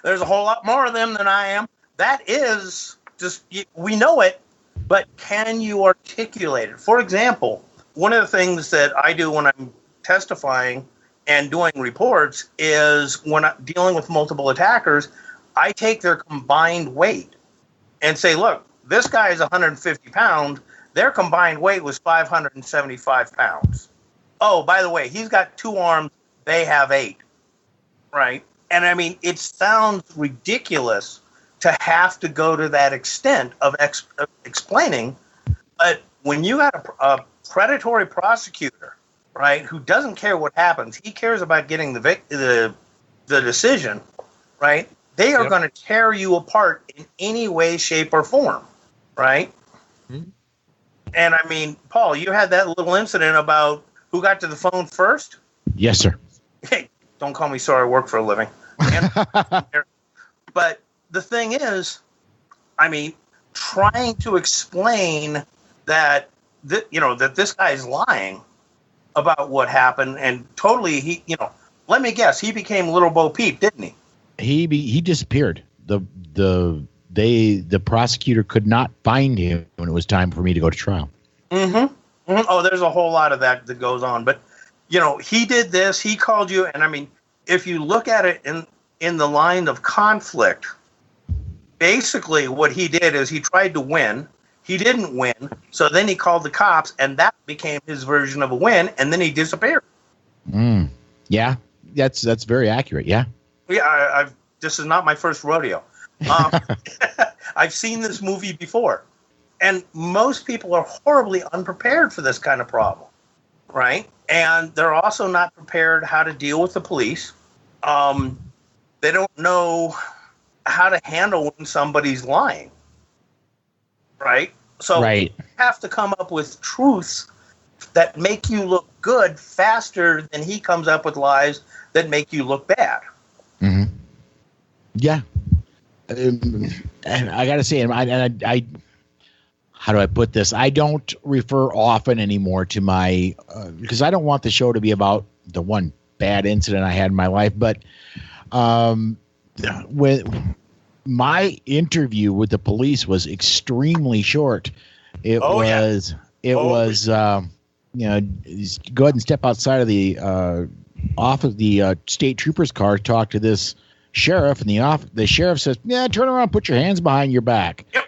There's a whole lot more of them than I am. That is just, we know it, but can you articulate it? For example, one of the things that I do when I'm testifying and doing reports is when I'm dealing with multiple attackers, I take their combined weight and say, look, this guy is 150 pounds. Their combined weight was 575 pounds. Oh, by the way, he's got 2 arms. They have 8. Right? And I mean, it sounds ridiculous to have to go to that extent of explaining. But when you got a predatory prosecutor, right, who doesn't care what happens, he cares about getting the decision, right? They are going to tear you apart in any way, shape, or form, right? Mm-hmm. And I mean, Paul, you had that little incident about who got to the phone first? Yes, sir. Hey, don't call me sorry, I work for a living. But the thing is, I mean, trying to explain that, that this guy's lying about what happened, and totally, let me guess, he became Little Bo Peep, didn't he? He disappeared. The prosecutor could not find him when it was time for me to go to trial. Mm-hmm. Oh, there's a whole lot of that goes on, but he did this. He called you, and I mean, if you look at it in the line of conflict, basically what he did is he tried to win. He didn't win, so then he called the cops, and that became his version of a win, and then he disappeared. Yeah, that's very accurate. Yeah. Yeah, this is not my first rodeo. I've seen this movie before, and most people are horribly unprepared for this kind of problem, right? And they're also not prepared how to deal with the police. They don't know how to handle when somebody's lying, right? So you have to come up with truths that make you look good faster than he comes up with lies that make you look bad. Mm-hmm. Yeah. And I got to say, I how do I put this? I don't refer often anymore to my, because I don't want the show to be about the one bad incident I had in my life. But when my interview with the police was extremely short, it was go ahead and step outside of the off of the state trooper's car, talk to this sheriff, and the sheriff says, "Yeah, turn around, put your hands behind your back." Yep.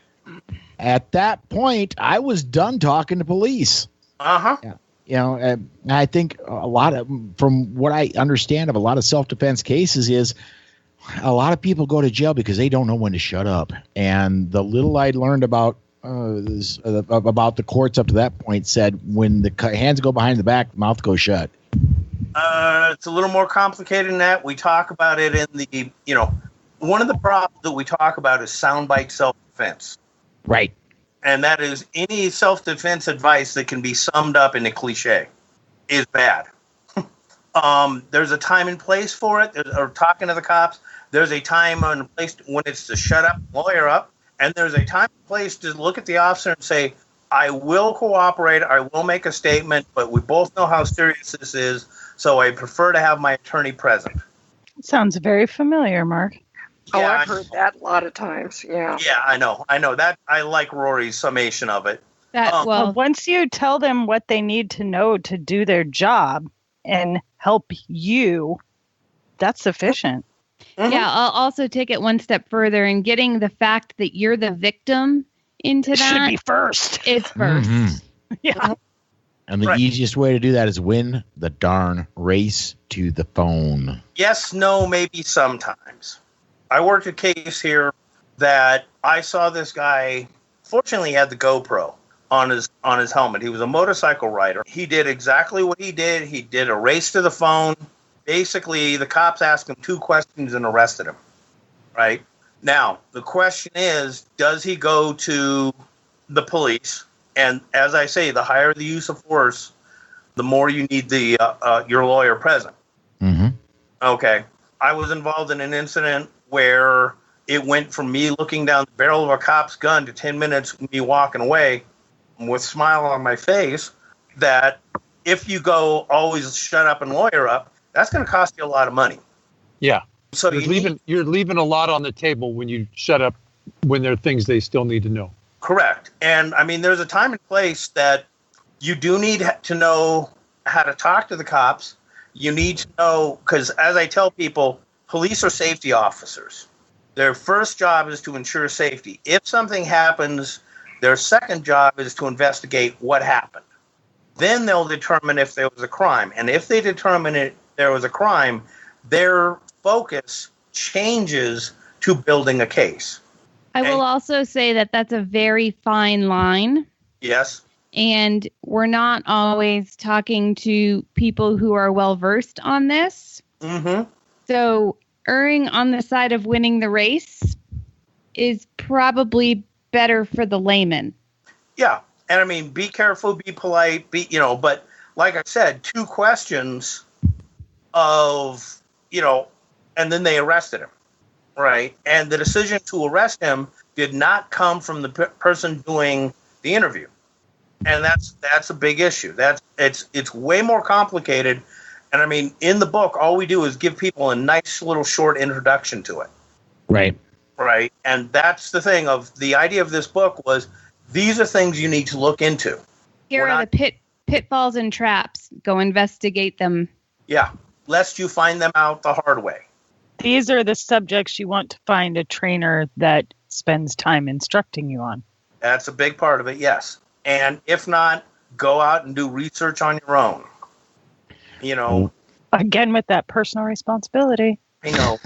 At that point, I was done talking to police. And I think a lot of, from what I understand of a lot of self-defense cases, is a lot of people go to jail because they don't know when to shut up. And the little I learned about the courts up to that point said when the hands go behind the back, the mouth goes shut. It's a little more complicated than that. We talk about it in the, one of the problems that we talk about is soundbite self-defense. Right. And that is any self-defense advice that can be summed up in a cliche is bad. There's a time and place for it, or talking to the cops. There's a time and place when it's to shut up, lawyer up. And there's a time and place to look at the officer and say, I will cooperate, I will make a statement, but we both know how serious this is, so I prefer to have my attorney present. Sounds very familiar, Mark. Oh, yeah, I've heard that a lot of times. Yeah. Yeah, I know that. I like Rory's summation of it. Once you tell them what they need to know to do their job and help you, that's sufficient. Mm-hmm. Yeah, I'll also take it one step further, and getting the fact that you're the victim into that should be first. It's first. Mm-hmm. Yeah. And the easiest way to do that is win the darn race to the phone. Yes, no, maybe sometimes. I worked a case here that I saw this guy. Fortunately, he had the GoPro on his helmet. He was a motorcycle rider. He did exactly what he did. He did a race to the phone. Basically, the cops asked him 2 questions and arrested him. Right? Now, the question is, does he go to the police. And as I say, the higher the use of force, the more you need the your lawyer present. Mm-hmm. Okay. I was involved in an incident where it went from me looking down the barrel of a cop's gun to 10 minutes of me walking away with a smile on my face, that if you go always shut up and lawyer up, that's going to cost you a lot of money. Yeah. So you're leaving a lot on the table when you shut up when there are things they still need to know. Correct. And I mean, there's a time and place that you do need to know how to talk to the cops. You need to know, because as I tell people, police are safety officers. Their first job is to ensure safety. If something happens, their second job is to investigate what happened. Then they'll determine if there was a crime. And if they determine there was a crime, their focus changes to building a case. I will also say that that's a very fine line. Yes. And we're not always talking to people who are well versed on this. Mm-hmm. So erring on the side of winning the race is probably better for the layman. Yeah. And I mean, be careful, be polite, but like I said, 2 questions of, and then they arrested him. Right. And the decision to arrest him did not come from the person doing the interview. And that's a big issue. It's way more complicated. And I mean, in the book, all we do is give people a nice little short introduction to it. Right. Right. And that's the thing of the idea of this book was these are things you need to look into. Here are the pitfalls and traps. Go investigate them. Yeah. Lest you find them out the hard way. These are the subjects you want to find a trainer that spends time instructing you on. That's a big part of it, yes. And if not, go out and do research on your own. Again, with that personal responsibility. I know.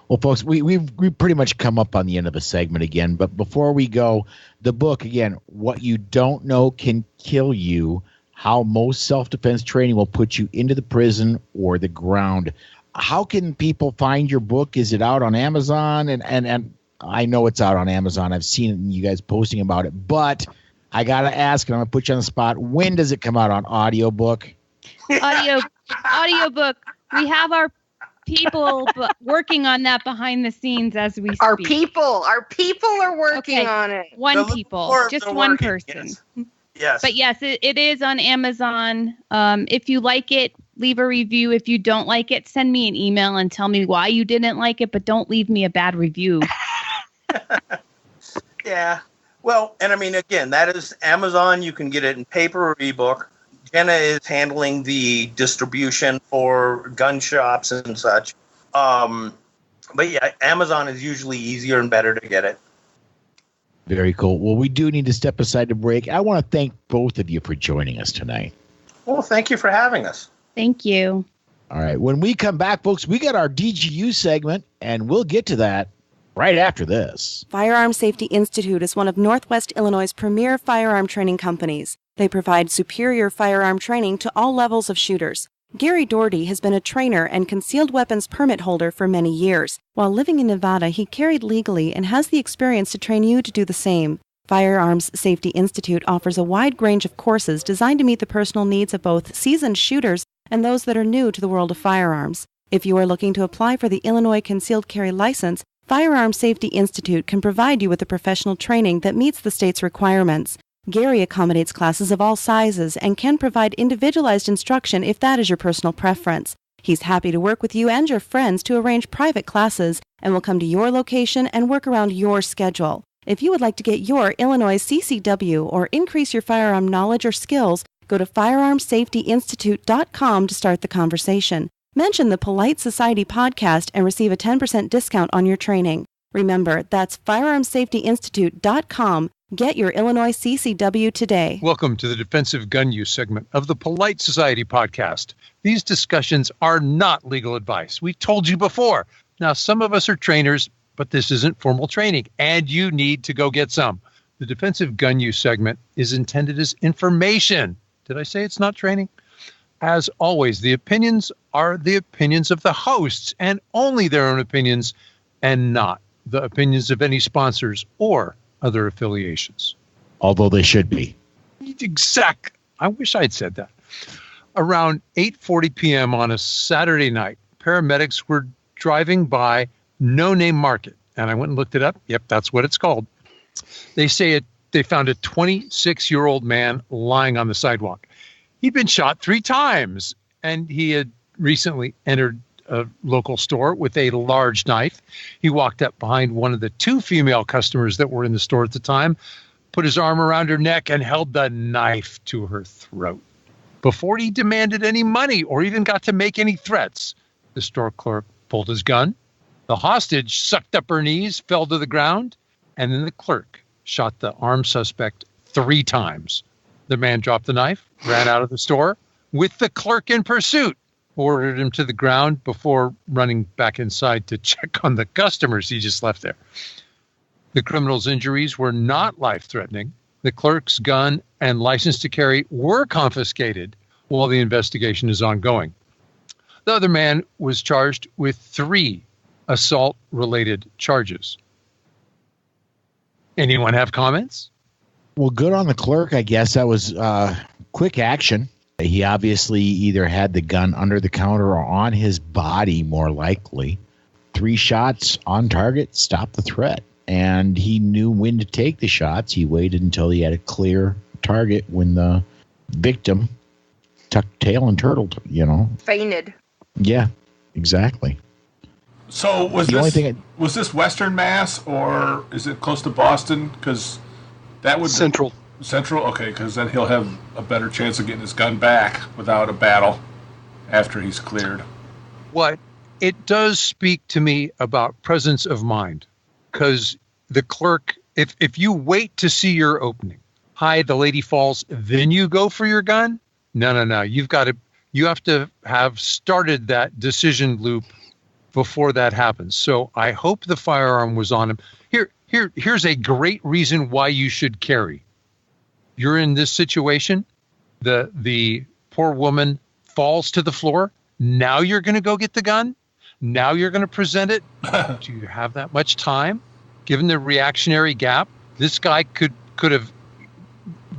Well, folks, we've pretty much come up on the end of the segment again. But before we go, the book, again, What You Don't Know Can Kill You, How Most Self-Defense Training Will Put You into the Prison or the Ground. How can people find your book? Is it out on Amazon? And I know it's out on Amazon. I've seen you guys posting about it. But I got to ask, and I'm going to put you on the spot, when does it come out on audiobook? Audiobook. We have our people working on that behind the scenes as we speak. Our people are working on it. Just one person. Yes. But yes, it is on Amazon. If you like it, leave a review. If you don't like it, send me an email and tell me why you didn't like it, but don't leave me a bad review. Yeah. Well, and I mean, again, that is Amazon. You can get it in paper or ebook. Jenna is handling the distribution for gun shops and such. But yeah, Amazon is usually easier and better to get it. Very cool. Well, we do need to step aside to break. I want to thank both of you for joining us tonight. Well, thank you for having us. Thank you. All right. When we come back, folks, we got our DGU segment, and we'll get to that right after this. Firearm Safety Institute is one of Northwest Illinois' premier firearm training companies. They provide superior firearm training to all levels of shooters. Gary Doherty has been a trainer and concealed weapons permit holder for many years. While living in Nevada, he carried legally and has the experience to train you to do the same. Firearms Safety Institute offers a wide range of courses designed to meet the personal needs of both seasoned shooters and those that are new to the world of firearms. If you are looking to apply for the Illinois Concealed Carry License, Firearms Safety Institute can provide you with the professional training that meets the state's requirements. Gary accommodates classes of all sizes and can provide individualized instruction if that is your personal preference. He's happy to work with you and your friends to arrange private classes and will come to your location and work around your schedule. If you would like to get your Illinois CCW or increase your firearm knowledge or skills, go to firearmsafetyinstitute.com to start the conversation. Mention the Polite Society podcast and receive a 10% discount on your training. Remember, that's firearmsafetyinstitute.com. Get your Illinois CCW today. Welcome to the Defensive Gun Use segment of the Polite Society podcast. These discussions are not legal advice. We told you before. Now, some of us are trainers, but this isn't formal training, and you need to go get some. The Defensive Gun Use segment is intended as information. Did I say it's not training? As always, the opinions are the opinions of the hosts and only their own opinions and not the opinions of any sponsors or other affiliations. Although they should be. Exact. I wish I'd said that. Around 8:40 p.m. on a Saturday night, paramedics were driving by No Name Market, and I went and looked it up. Yep, that's what it's called. They say they found a 26-year-old man lying on the sidewalk. He'd been shot 3 times, and he had recently entered a local store with a large knife. He walked up behind one of the 2 female customers that were in the store at the time, put his arm around her neck, and held the knife to her throat. Before he demanded any money or even got to make any threats, the store clerk pulled his gun. The hostage sucked up her knees, fell to the ground, and then the clerk shot the armed suspect 3 times. The man dropped the knife, ran out of the store with the clerk in pursuit, ordered him to the ground before running back inside to check on the customers he just left there. The criminal's injuries were not life-threatening. The clerk's gun and license to carry were confiscated while the investigation is ongoing. The other man was charged with 3 assault-related charges. Anyone have comments? Well, good on the clerk, I guess. That was quick action. He obviously either had the gun under the counter or on his body, more likely. 3 shots on target stopped the threat. And he knew when to take the shots. He waited until he had a clear target when the victim tucked tail and turtled, Fainted. Yeah, exactly. So was this Western Mass, or is it close to Boston? Because that would Central. Central, okay, because then he'll have a better chance of getting his gun back without a battle after he's cleared. What it does speak to me about presence of mind, because the clerk, if you wait to see your opening, hi, the lady falls, then you go for your gun. No. You have to have started that decision loop before that happens. So I hope the firearm was on him. Here's a great reason why you should carry. You're in this situation. The poor woman falls to the floor. Now you're going to go get the gun. Now you're going to present it. Do you have that much time? Given the reactionary gap, this guy could have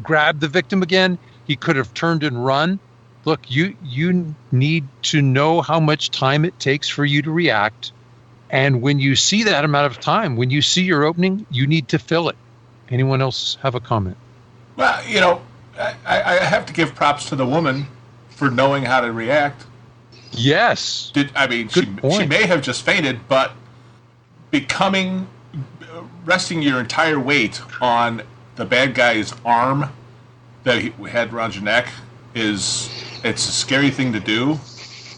grabbed the victim again. He could have turned and run. Look, you need to know how much time it takes for you to react. And when you see that amount of time, when you see your opening, you need to fill it. Anyone else have a comment? Well, I have to give props to the woman for knowing how to react. Yes. She may have just fainted, but resting your entire weight on the bad guy's arm that he had around your neck it's a scary thing to do,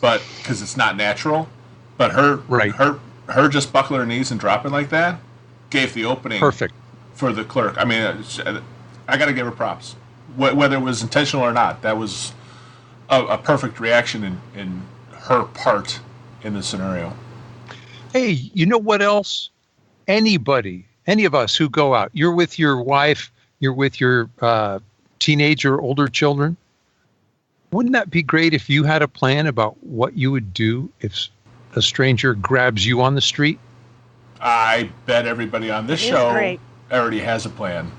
but because it's not natural. But her just buckling her knees and dropping like that gave the opening perfect for the clerk. I mean, I got to give her props, whether it was intentional or not. That was a perfect reaction in her part in the scenario. Hey, you know what else? Any of us who go out, you're with your wife, you're with your teenage or older children. Wouldn't that be great if you had a plan about what you would do if a stranger grabs you on the street? I bet everybody on this show already has a plan,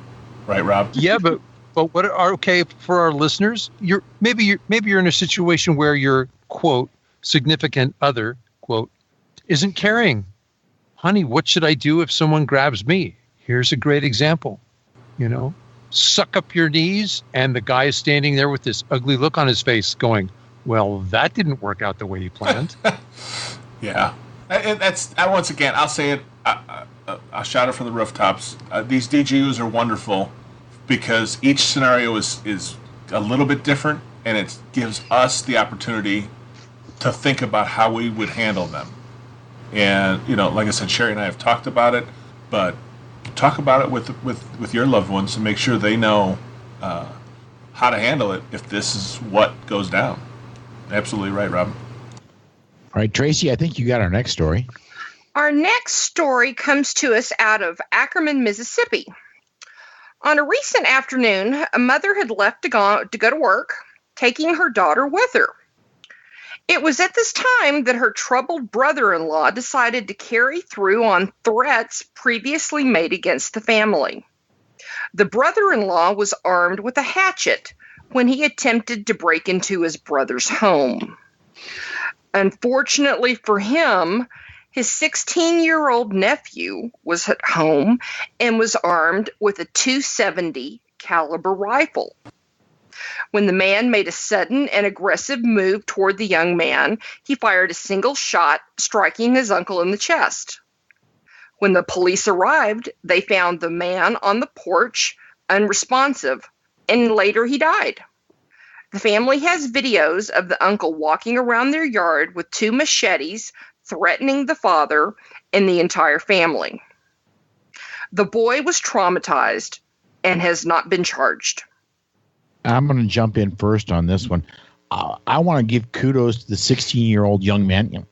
right, Rob? Yeah, but what are okay for our listeners? Maybe you're in a situation where your quote significant other quote isn't carrying. Honey, what should I do if someone grabs me? Here's a great example. Suck up your knees, and the guy is standing there with this ugly look on his face going, well, that didn't work out the way you planned. Yeah. Once again, I'll say it, I'll shout it from the rooftops. These DGUs are wonderful because each scenario is a little bit different, and it gives us the opportunity to think about how we would handle them. And, like I said, Sherry and I have talked about it, but talk about it with your loved ones and make sure they know how to handle it if this is what goes down. Absolutely right, Rob. All right, Tracy, I think you got our next story. Our next story comes to us out of Ackerman, Mississippi. On a recent afternoon, a mother had left to go to work, taking her daughter with her. It was at this time that her troubled brother-in-law decided to carry through on threats previously made against the family. The brother-in-law was armed with a hatchet when he attempted to break into his brother's home. Unfortunately for him, his 16-year-old nephew was at home and was armed with a .270 caliber rifle. When the man made a sudden and aggressive move toward the young man, he fired a single shot, striking his uncle in the chest. When the police arrived, they found the man on the porch, unresponsive, and later he died. The family has videos of the uncle walking around their yard with 2 machetes, threatening the father and the entire family. The boy was traumatized and has not been charged. I'm going to jump in first on this one. I want to give kudos to the 16-year-old young man.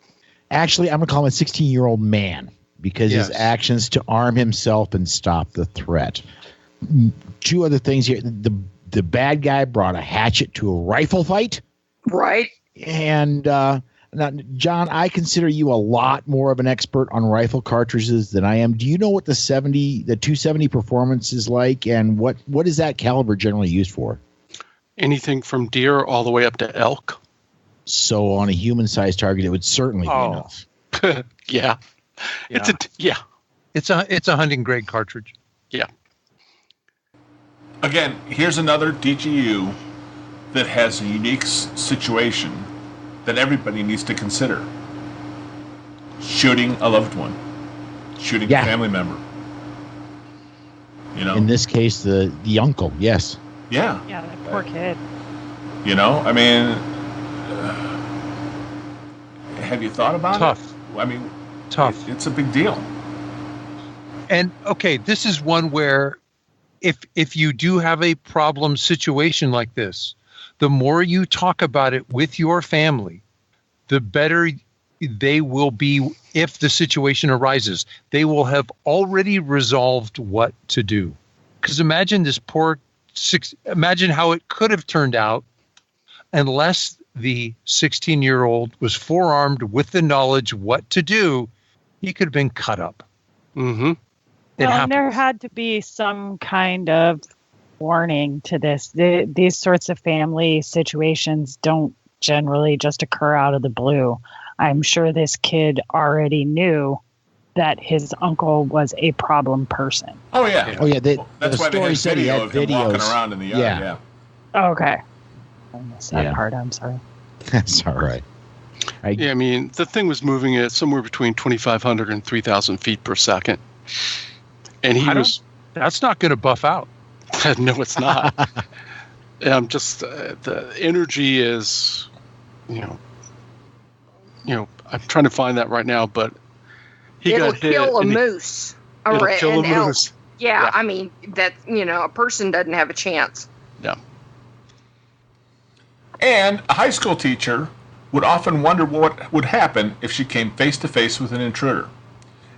Actually, I'm going to call him a 16-year-old man because his actions to arm himself and stop the threat. 2 other things here. The bad guy brought a hatchet to a rifle fight. Right. And now, John, I consider you a lot more of an expert on rifle cartridges than I am. Do you know what the 270 performance is like, and what is that caliber generally used for? Anything from deer all the way up to elk. So on a human-sized target, it would certainly be enough. Yeah. It's a hunting grade cartridge. Yeah. Again, here's another DGU that has a unique situation that everybody needs to consider. Shooting a loved one. Shooting a family member. You know? In this case, the uncle, yes. Yeah. Yeah, that poor kid. You know, I mean, have you thought about it? I mean, tough. It's a big deal. And okay, this is one where if you do have a problem situation like this, the more you talk about it with your family, the better they will be if the situation arises. They will have already resolved what to do. Because imagine imagine how it could have turned out unless the 16-year-old was forearmed with the knowledge what to do. He could have been cut up. Mm-hmm. And there had to be some kind of warning to this. These sorts of family situations don't generally just occur out of the blue. I'm sure this kid already knew that his uncle was a problem person. Oh, yeah. Oh, yeah. That's why story said he had of him videos. walking around in the yard. Yeah. Okay. I missed that part. I'm sorry. That's all right. I mean, the thing was moving at somewhere between 2,500 and 3,000 feet per second. And that's not going to buff out. No, it's not. Just the energy is, I'm trying to find that right now, but it'll kill a moose or an elk. Yeah, I mean, that, a person doesn't have a chance. Yeah. And a high school teacher would often wonder what would happen if she came face to face with an intruder.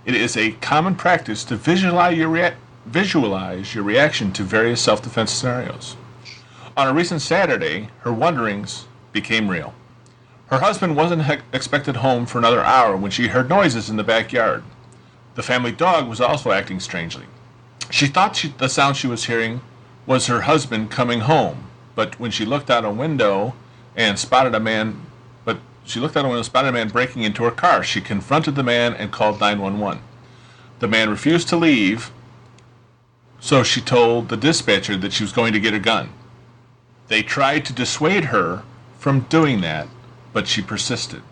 It is a common practice to visualize your reaction to various self-defense scenarios. On a recent Saturday, her wonderings became real. Her husband wasn't expected home for another hour when she heard noises in the backyard. The family dog was also acting strangely. She thought the sound she was hearing was her husband coming home, but when she looked out a window and spotted a man breaking into her car, she confronted the man and called 911. The man refused to leave, so she told the dispatcher that she was going to get a gun. They tried to dissuade her from doing that, but she persisted.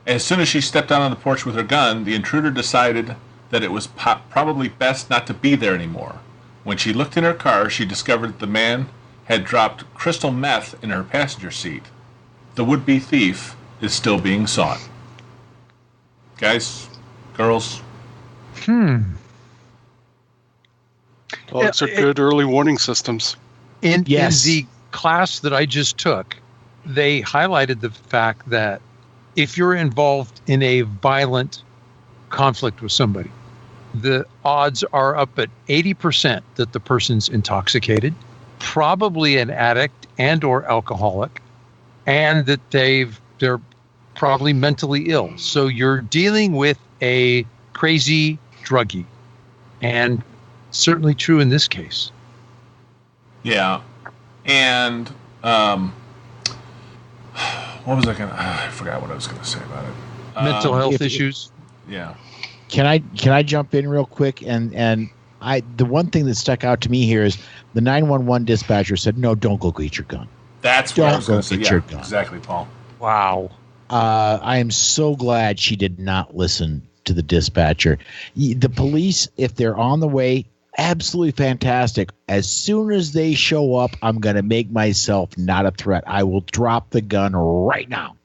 As soon as she stepped out on the porch with her gun, the intruder decided that it was probably best not to be there anymore. When she looked in her car, she discovered that the man had dropped crystal meth in her passenger seat. The would-be thief is still being sought. Guys, girls. Dogs are good early warning systems. In the class that I just took, they highlighted the fact that if you're involved in a violent conflict with somebody, the odds are up at 80% that the person's intoxicated, probably an addict and or alcoholic, and that they're probably mentally ill. So you're dealing with a crazy druggie. And certainly true in this case. Yeah. And what was I going to... I forgot what I was going to say about it. Mental health issues. Yeah. Can I jump in real quick? And the one thing that stuck out to me here is the 911 dispatcher said, "No, don't go get your gun." That's what I Don't was going go to say. get Yeah, your gun. exactly, Paul. Wow. I am so glad she did not listen to the dispatcher. The police, if they're on the way, absolutely fantastic. As soon as they show up, I'm going to make myself not a threat. I will drop the gun right now.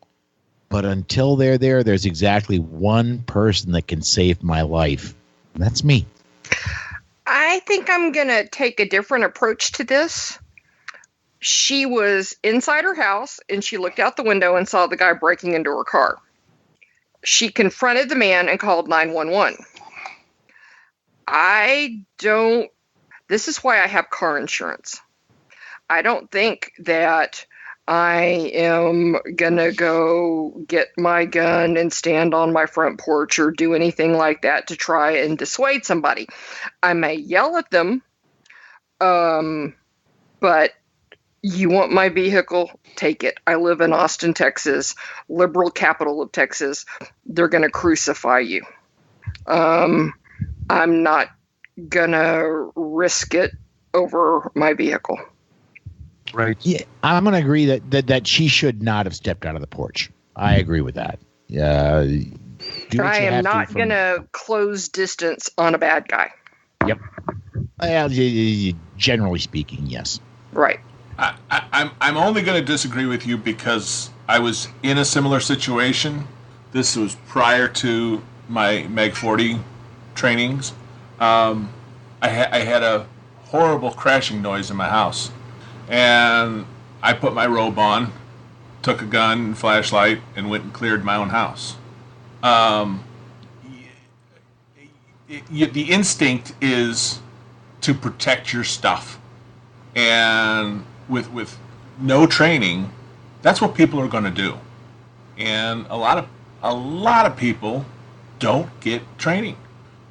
But until they're there, there's exactly one person that can save my life. And that's me. I think I'm going to take a different approach to this. She was inside her house and she looked out the window and saw the guy breaking into her car. She confronted the man and called 911. This is why I have car insurance. I don't think that I am going to go get my gun and stand on my front porch or do anything like that to try and dissuade somebody. I may yell at them, but you want my vehicle? Take it. I live in Austin, Texas, liberal capital of Texas. They're going to crucify you. I'm not going to risk it over my vehicle. Right. Yeah, I'm going to agree that she should not have stepped out of the porch. I agree with that. I am not going to close distance on a bad guy. Yep. Generally speaking, yes. Right. I'm only going to disagree with you because I was in a similar situation. This was prior to my Meg 40 trainings. I had a horrible crashing noise in my house. And I put my robe on, took a gun and flashlight, and went and cleared my own house. The instinct is to protect your stuff. And with no training, that's what people are going to do. And a lot of people don't get training.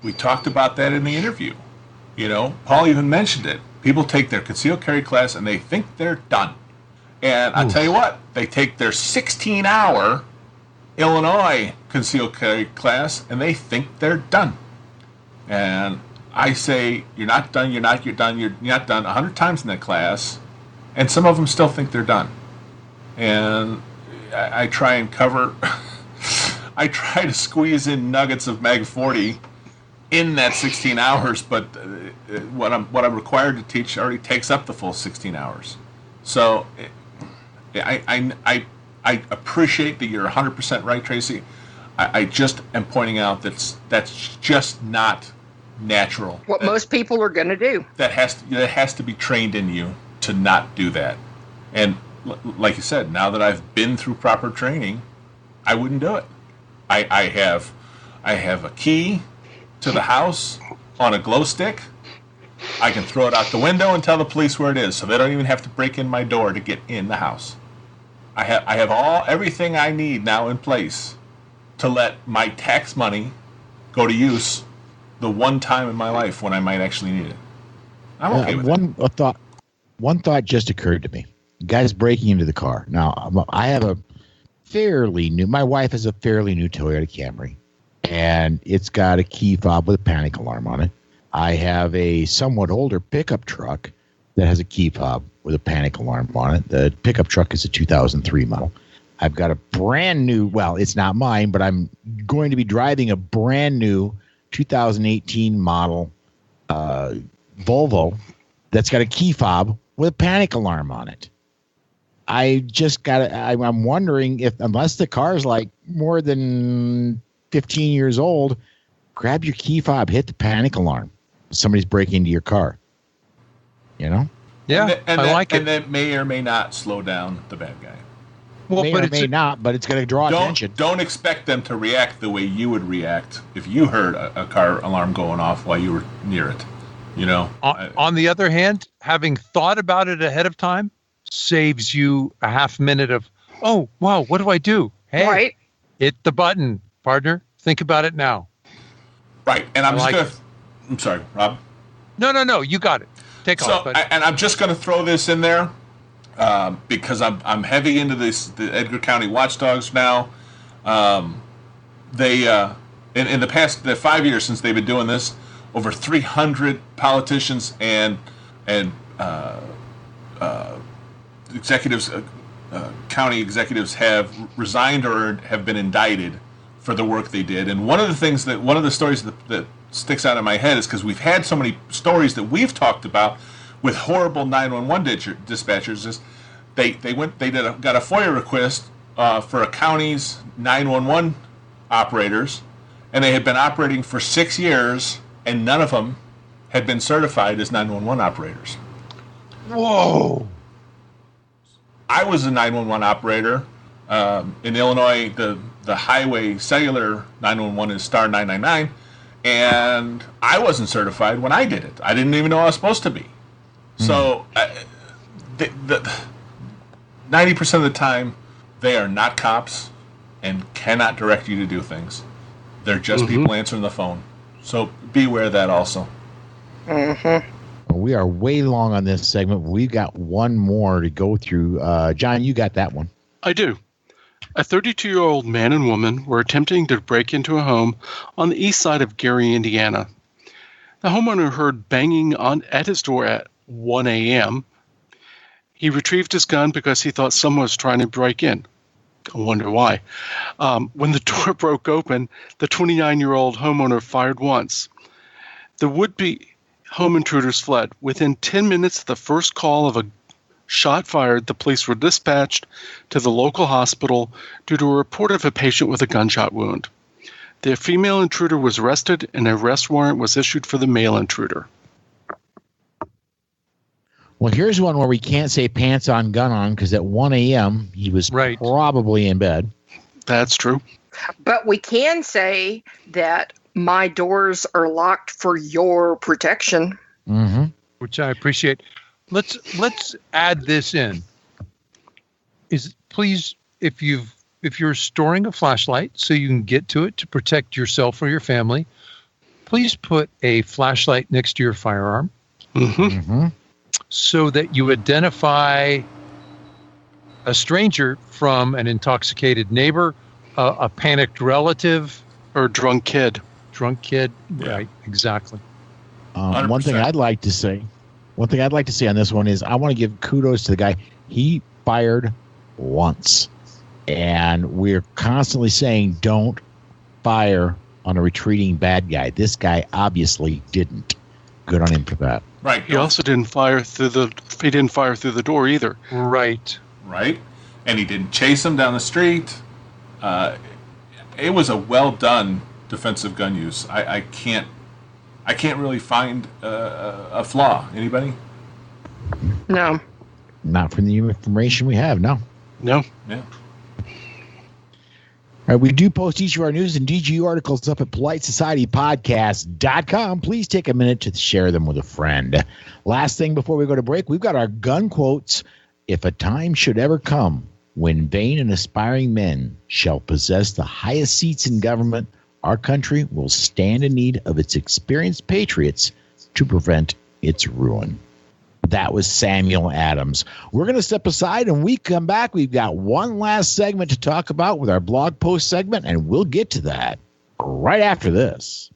We talked about that in the interview. Paul even mentioned it. People take their concealed carry class and they think they're done. And I'll tell you what, they take their 16-hour Illinois concealed carry class and they think they're done. And I say, you're not done, you're not done 100 times in that class. And some of them still think they're done. And I try and cover, I try to squeeze in nuggets of Meg 40 in that 16 hours, but what I'm required to teach already takes up the full 16 hours. So I appreciate that you're 100% right, Tracy. I just am pointing out that's just not natural. What most people are going to do. That has to be trained in you to not do that. And like you said, now that I've been through proper training, I wouldn't do it. I have a key to the house on a glow stick. I can throw it out the window and tell the police where it is, so they don't even have to break in my door to get in the house. I have everything I need now in place to let my tax money go to use the one time in my life when I might actually need it. I'm okay with that. One thought just occurred to me. The guy's breaking into the car. Now, I have my wife has a fairly new Toyota Camry, and it's got a key fob with a panic alarm on it. I have a somewhat older pickup truck that has a key fob with a panic alarm on it. The pickup truck is a 2003 model. I've got a brand new, well, it's not mine, but I'm going to be driving a brand new 2018 model Volvo that's got a key fob with a panic alarm on it. I'm wondering if, unless the car's like more than 15 years old, grab your key fob, hit the panic alarm. Somebody's breaking into your car. Yeah, and I like it. And that may or may not slow down the bad guy. Well, may or may not, but it's going to draw attention. Don't expect them to react the way you would react if you heard a car alarm going off while you were near it. On the other hand, having thought about it ahead of time saves you a half minute of, oh, wow, what do I do? Hey, right. Hit the button, partner. Think about it now. Right. And I'm sorry, Rob. No. You got it. Take off. And I'm just going to throw this in there because I'm heavy into the Edgar County Watchdogs now. They in the past 5 years since they've been doing this, over 300 politicians and executives, county executives have resigned or have been indicted for the work they did. And one of the stories that sticks out in my head is because we've had so many stories that we've talked about with horrible 911 dispatchers. Is got a FOIA request for a county's 911 operators, and they had been operating for 6 years, and none of them had been certified as 911 operators. Whoa! I was a 911 operator in Illinois. The highway cellular 911 is star 999, and I wasn't certified when I did it. I didn't even know I was supposed to be. So, 90% of the time, they are not cops and cannot direct you to do things. They're just people answering the phone. So beware of that also. We are way long on this segment. We've got one more to go through. John, you got that one. I do. A 32-year-old man and woman were attempting to break into a home on the east side of Gary, Indiana. The homeowner heard banging at his door at 1 a.m. He retrieved his gun because he thought someone was trying to break in. I wonder why. When the door broke open, the 29-year-old homeowner fired once. The would-be home intruders fled. Within 10 minutes of the first call of a shot fired, the police were dispatched to the local hospital due to a report of a patient with a gunshot wound. The female intruder was arrested, and an arrest warrant was issued for the male intruder. Well, here's one where we can't say pants on, gun on, because at 1 a.m. he was probably in bed. That's true. But we can say that my doors are locked for your protection. Which I appreciate. Let's add this in. Please, if you're storing a flashlight so you can get to it to protect yourself or your family, please put a flashlight next to your firearm. So that you identify a stranger from an intoxicated neighbor, a panicked relative, or a drunk kid. Right, exactly. One thing I'd like to say on this one is I want to give kudos to the guy. He fired once. And we're constantly saying don't fire on a retreating bad guy. This guy obviously didn't. Good on him for that. Right. He also didn't fire through the door either. Right. And he didn't chase him down the street. It was a well done defensive gun use. I can't really find a flaw. Anybody? No. Not from the information we have. No. Yeah. All right, we do post each of our news and DGU articles up at PoliteSocietyPodcast.com. Please take a minute to share them with a friend. Last thing before we go to break, we've got our gun quotes. If a time should ever come when vain and aspiring men shall possess the highest seats in government, our country will stand in need of its experienced patriots to prevent its ruin. That was Samuel Adams. We're going to step aside, and we come back. We've got one last segment to talk about with our blog post segment, and we'll get to that right after this.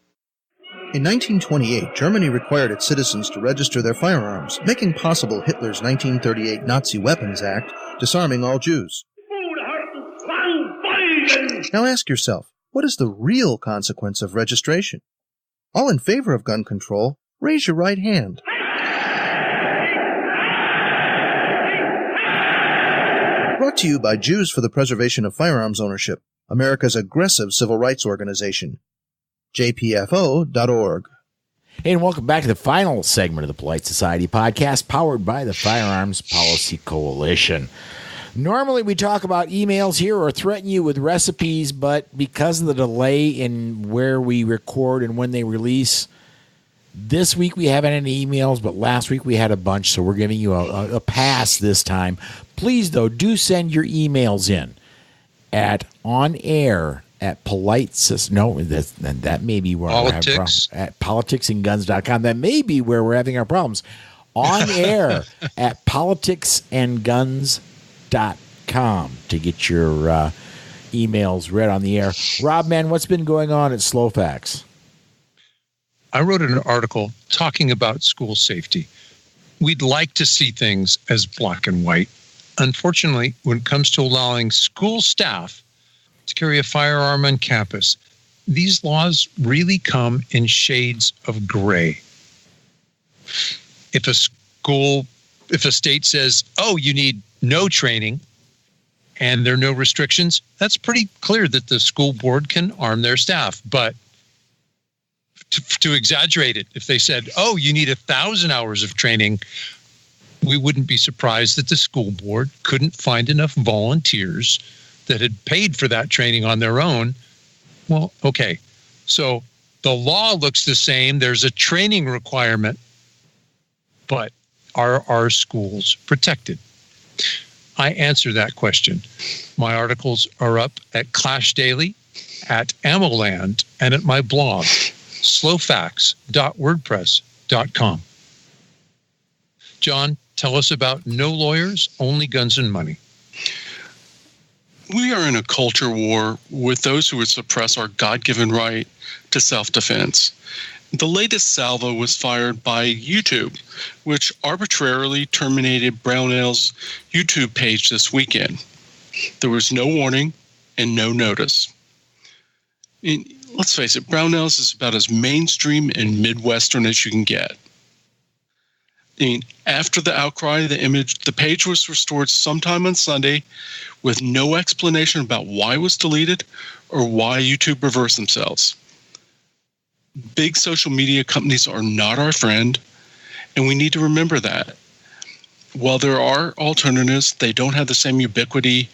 In 1928, Germany required its citizens to register their firearms, making possible Hitler's 1938 Nazi Weapons Act, disarming all Jews. Now ask yourself, what is the real consequence of registration? All in favor of gun control, raise your right hand. Brought to you by Jews for the Preservation of Firearms Ownership, America's aggressive civil rights organization. JPFO.org. Hey, and welcome back to the final segment of the Polite Society podcast, powered by the Firearms Policy Coalition. Normally we talk about emails here or threaten you with recipes, but because of the delay in where we record and when they release, this week we haven't had any emails, but last week we had a bunch, so we're giving you a pass this time. Please, though, do send your emails in at onair@politesocietypodcast.com. at that may be where we're having problems. At politicsandguns.com. That may be where we're having our problems. On air at politicsandguns.com to get your emails read on the air. Rob, man, what's been going on at Slowfax? I wrote an article talking about school safety. We'd like to see things as black and white. Unfortunately, when it comes to allowing school staff to carry a firearm on campus, these laws really come in shades of gray. If a state says, oh, you need no training and there are no restrictions, that's pretty clear that the school board can arm their staff. But to exaggerate it, if they said, oh, you need 1,000 hours of training, we wouldn't be surprised that the school board couldn't find enough volunteers that had paid for that training on their own. Well, okay, so the law looks the same. There's a training requirement, but are our schools protected? I answer that question. My articles are up at Clash Daily, at AmmoLand, and at my blog, slowfax.wordpress.com. John, tell us about No Lawyers, Only Guns and Money. We are in a culture war with those who would suppress our God-given right to self-defense. The latest salvo was fired by YouTube, which arbitrarily terminated Brownell's YouTube page this weekend. There was no warning and no notice. Let's face it, Brownell's is about as mainstream and Midwestern as you can get. After the outcry, the page was restored sometime on Sunday with no explanation about why it was deleted or why YouTube reversed themselves. Big social media companies are not our friend, and we need to remember that. While there are alternatives, they don't have the same ubiquity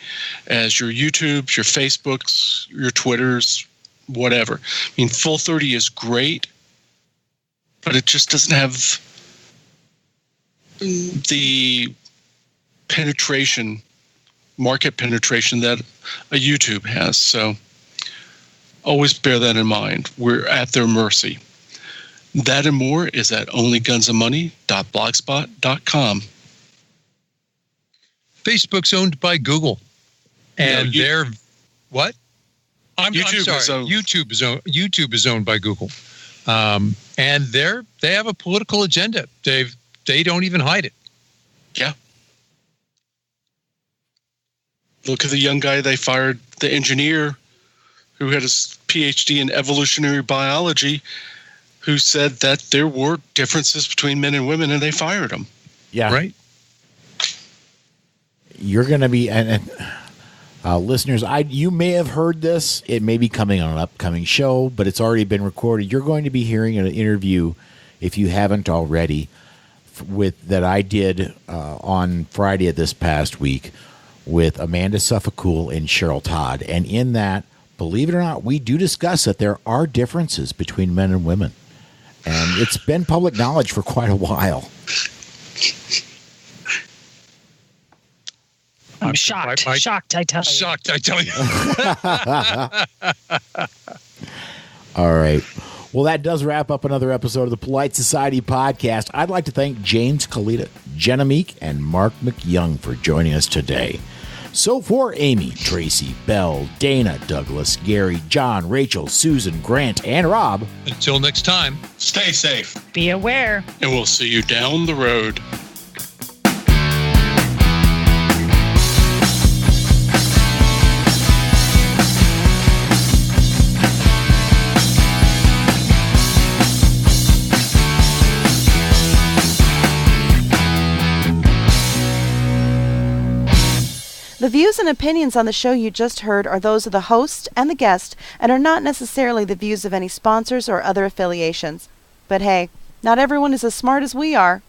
as your YouTubes, your Facebooks, your Twitters, whatever. Full 30 is great, but it just doesn't have the market penetration that a YouTube has. So always bear that in mind. We're at their mercy. That and more is at onlygunsandmoney.blogspot.com. Facebook's owned by Google. And they're what? I'm sorry. YouTube is owned by Google. And they have a political agenda. They don't even hide it. Yeah. Look at the young guy they fired, the engineer who had his PhD in evolutionary biology, who said that there were differences between men and women, and they fired him. Yeah. Right. You're going to be, listeners, you may have heard this. It may be coming on an upcoming show, but it's already been recorded. You're going to be hearing an interview, if you haven't already, that I did on Friday of this past week with Amanda Suffolcool and Cheryl Todd. And in that, believe it or not, we do discuss that there are differences between men and women. And it's been public knowledge for quite a while. I'm shocked. Shocked, I tell you. Shocked, I tell you. All right. Well, that does wrap up another episode of the Polite Society Podcast. I'd like to thank James Kaleda, Jenna Meek, and Mark McYoung for joining us today. So for Amy, Tracy, Belle, Dana, Douglas, Gary, John, Rachel, Susan, Grant, and Rob. Until next time, stay safe. Be aware. And we'll see you down the road. The views and opinions on the show you just heard are those of the host and the guest and are not necessarily the views of any sponsors or other affiliations. But hey, not everyone is as smart as we are.